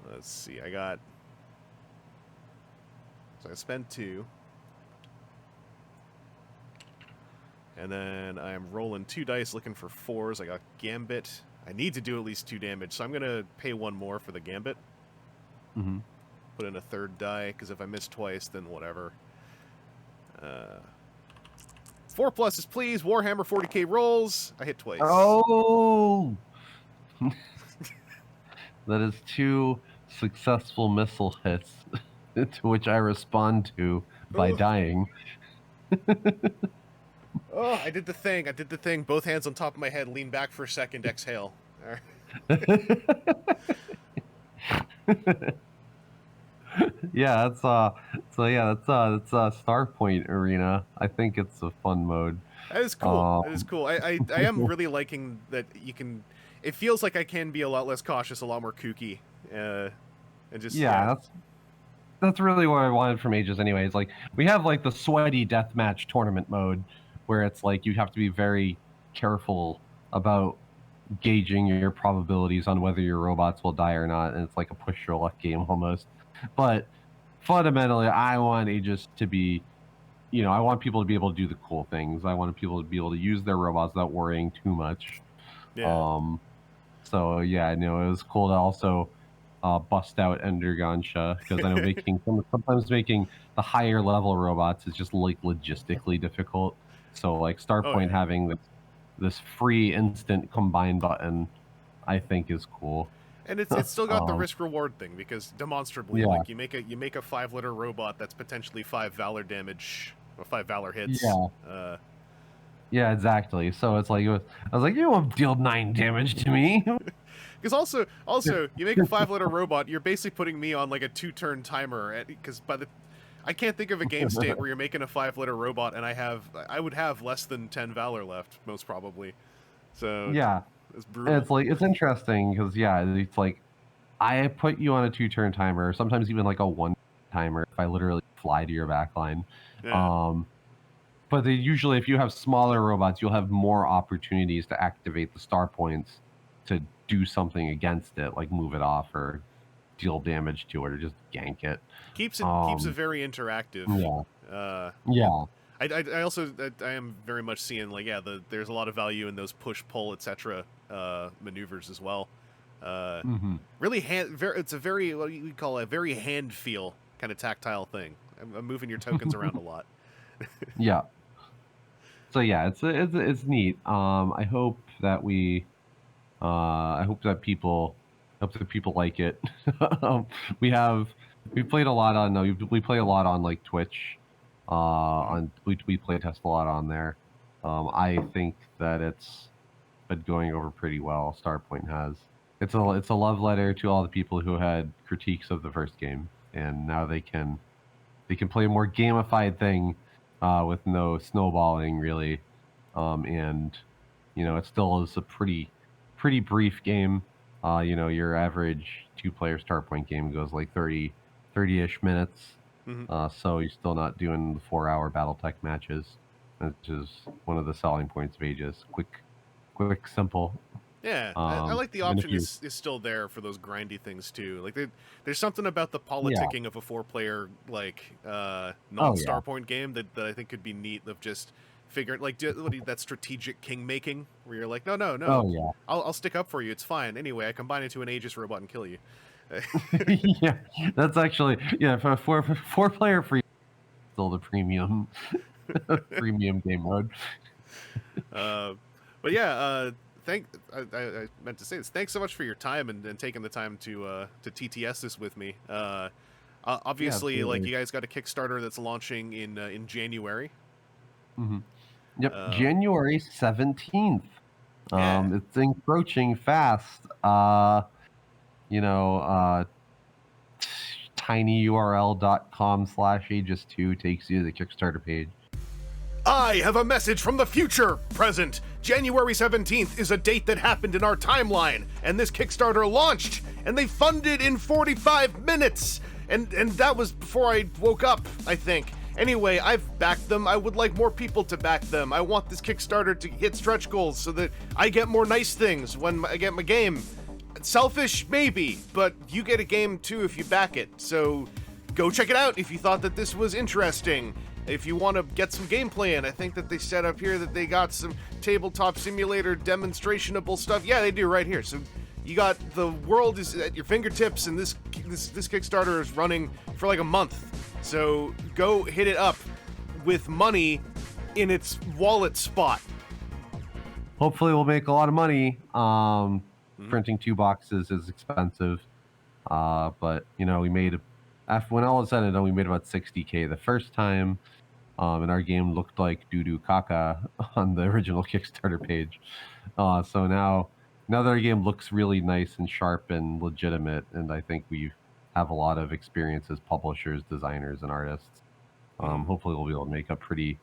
[SPEAKER 1] Let's see. So I spend 2. And then I am rolling 2 dice looking for 4s. I got Gambit. I need to do at least 2 damage, so I'm going to pay 1 more for the Gambit.
[SPEAKER 2] Mm-hmm.
[SPEAKER 1] Put in a 3rd die, because if I miss twice, then whatever. 4 pluses, please. Warhammer 40k rolls. I hit twice.
[SPEAKER 2] Oh! That is 2 successful missile hits, to which I respond to by dying.
[SPEAKER 1] Oh, I did the thing. Both hands on top of my head, lean back for a second, exhale.
[SPEAKER 2] Yeah, that's Starpoint Arena. I think it's a fun mode.
[SPEAKER 1] That is cool. That is cool. I am really liking that you can. It feels like I can be a lot less cautious, a lot more kooky, and just
[SPEAKER 2] that's really what I wanted from Aegis. Anyways, like we have like the sweaty deathmatch tournament mode, where it's like you have to be very careful about gauging your probabilities on whether your robots will die or not, and it's like a push your luck game almost. But fundamentally, I want Aegis to be, I want people to be able to do the cool things. I want people to be able to use their robots without worrying too much.
[SPEAKER 1] Yeah.
[SPEAKER 2] So yeah, it was cool to also bust out Endergansha, because I know sometimes making the higher level robots is just like logistically difficult. So like Starpoint having this free instant combine button, I think is cool.
[SPEAKER 1] And it's still got the risk reward thing, because demonstrably, like you make a 5-liter robot that's potentially 5 valor damage or 5 valor hits.
[SPEAKER 2] Yeah. Yeah, exactly. So it's like I was like, you won't deal 9 damage to me.
[SPEAKER 1] Because also, you make a 5-liter robot, you're basically putting me on like a 2-turn timer. Because I can't think of a game state where you're making a 5-liter robot and I would have less than 10 valor left, most probably. So
[SPEAKER 2] yeah,
[SPEAKER 1] it's brutal.
[SPEAKER 2] It's interesting because it's like I put you on a 2-turn timer, sometimes even like a 1 timer if I literally fly to your backline.
[SPEAKER 1] Yeah.
[SPEAKER 2] But usually, if you have smaller robots, you'll have more opportunities to activate the star points to do something against it, like move it off or deal damage to it or just gank it.
[SPEAKER 1] Keeps it very interactive.
[SPEAKER 2] Yeah.
[SPEAKER 1] I also I am very much seeing like there's a lot of value in those push pull etc. Maneuvers as well. Really it's a very what you call a very hand feel kind of tactile thing. I'm moving your tokens around a lot.
[SPEAKER 2] Yeah. So yeah, it's neat. I hope that people like it. we played a lot on we play a lot on like Twitch. We play test a lot on there. I think that it's been going over pretty well. Starpoint has. It's a love letter to all the people who had critiques of the first game, and now they can play a more gamified thing with no snowballing really, and it still is a pretty brief game. Your average 2-player Starpoint game goes like 30-ish minutes. So you're still not doing the 4-hour BattleTech matches. which is one of the selling points of Aegis. Quick, simple.
[SPEAKER 1] Yeah, I like the
[SPEAKER 2] even if
[SPEAKER 1] option
[SPEAKER 2] you-
[SPEAKER 1] is still there for those grindy things too. Like there's something about the
[SPEAKER 2] Yeah.
[SPEAKER 1] politicking of a 4-player like non-Starpoint game that I think could be neat. Of just figuring like that strategic king making where you're like, no,
[SPEAKER 2] Oh yeah.
[SPEAKER 1] I'll stick up for you. It's fine. Anyway, I combine into an Aegis robot and kill you.
[SPEAKER 2] Yeah, that's actually for a four-player free, still the premium premium game mode.
[SPEAKER 1] But yeah, I meant to say this. Thanks so much for your time and taking the time to TTS this with me. Obviously, like
[SPEAKER 2] absolutely.
[SPEAKER 1] you guys got a Kickstarter that's launching in January.
[SPEAKER 2] Yep, January 17th.
[SPEAKER 1] Yeah.
[SPEAKER 2] It's encroaching fast. tinyurl.com/aegis2 takes you to the Kickstarter page.
[SPEAKER 1] I have a message from the future, present. January 17th is a date that happened in our timeline, and this Kickstarter launched, and they funded in 45 minutes. And that was before I woke up, I think. Anyway, I've backed them. I would like more people to back them. I want this Kickstarter to hit stretch goals so that I get more nice things when I get my game. Selfish, maybe, but you get a game too if you back it. So go check it out if you thought that this was interesting. If you want to get some gameplay in, I think that they set up here that they got some tabletop simulator demonstrationable stuff. Yeah, they do right here. So you got the world is at your fingertips, and this Kickstarter is running for like a month. So go hit it up with money in its wallet spot.
[SPEAKER 2] Hopefully, we'll make a lot of money. Printing 2 boxes is expensive, but we made when all is said and done, we made about 60K the first time. And our game looked like doo-doo caca on the original Kickstarter page. So now that our game looks really nice and sharp and legitimate, and I think we have a lot of experience as publishers, designers, and artists. Hopefully we'll be able to make a pretty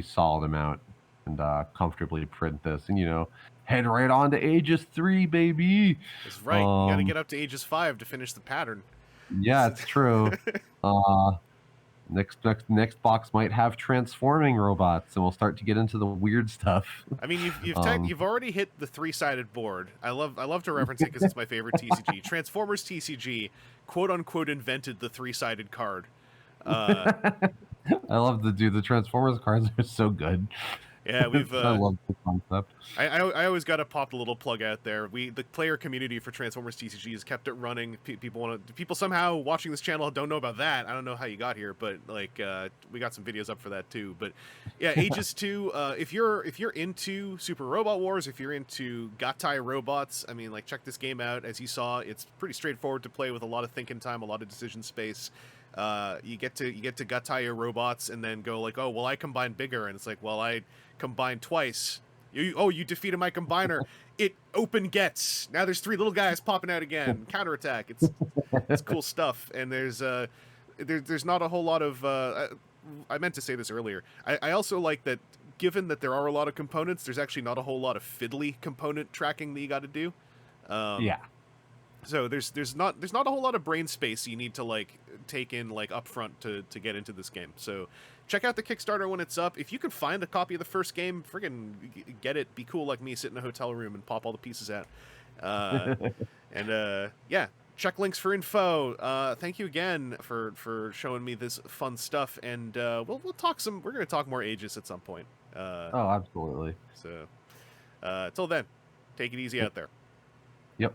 [SPEAKER 2] solid amount and comfortably print this, and head right on to Aegis 3, baby.
[SPEAKER 1] That's right. You got to get up to Aegis 5 to finish the pattern.
[SPEAKER 2] Yeah, it's true. Next box might have transforming robots, and we'll start to get into the weird stuff.
[SPEAKER 1] I mean, you've already hit the 3-sided board. I love to reference it because it's my favorite TCG. Transformers TCG, quote unquote, invented the 3-sided card.
[SPEAKER 2] I love the Transformers cards are so good.
[SPEAKER 1] Yeah,
[SPEAKER 2] I love the concept.
[SPEAKER 1] I always got to pop the little plug out there. The player community for Transformers TCG has kept it running. People somehow watching this channel don't know about that. I don't know how you got here, but like we got some videos up for that too. But yeah, Aegis 2. If you're into Super Robot Wars, if you're into Gattai robots, I mean, like check this game out. As you saw, it's pretty straightforward to play with a lot of thinking time, a lot of decision space. You get to Gattai your robots and then go like, oh well, I combine bigger, and it's like, well, I combined twice. You defeated my combiner. It open gets. Now there's 3 little guys popping out again. Counterattack. It's cool stuff. And there's not a whole lot of. I meant to say this earlier. I also like that. Given that there are a lot of components, there's actually not a whole lot of fiddly component tracking that you got to do.
[SPEAKER 2] Yeah.
[SPEAKER 1] So there's not a whole lot of brain space you need to like take in like upfront to get into this game. So check out the Kickstarter when it's up. If you can find a copy of the first game, friggin' get it. Be cool like me, sit in a hotel room and pop all the pieces out. Yeah, check links for info. Thank you again for showing me this fun stuff, and we'll talk some. We're gonna talk more Aegis at some point.
[SPEAKER 2] Oh, absolutely.
[SPEAKER 1] So till then, take it easy out there.
[SPEAKER 2] Yep.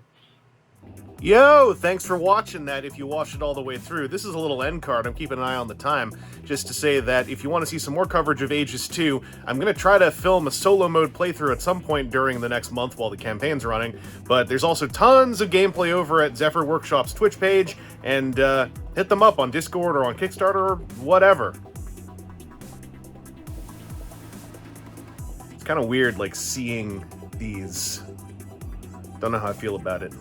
[SPEAKER 1] Yo, thanks for watching that if you watched it all the way through. This is a little end card. I'm keeping an eye on the time just to say that if you want to see some more coverage of Aegis 2, I'm going to try to film a solo mode playthrough at some point during the next month while the campaign's running, but there's also tons of gameplay over at Zephyr Workshop's Twitch page, and hit them up on Discord or on Kickstarter or whatever. It's kind of weird, like, seeing these. Don't know how I feel about it.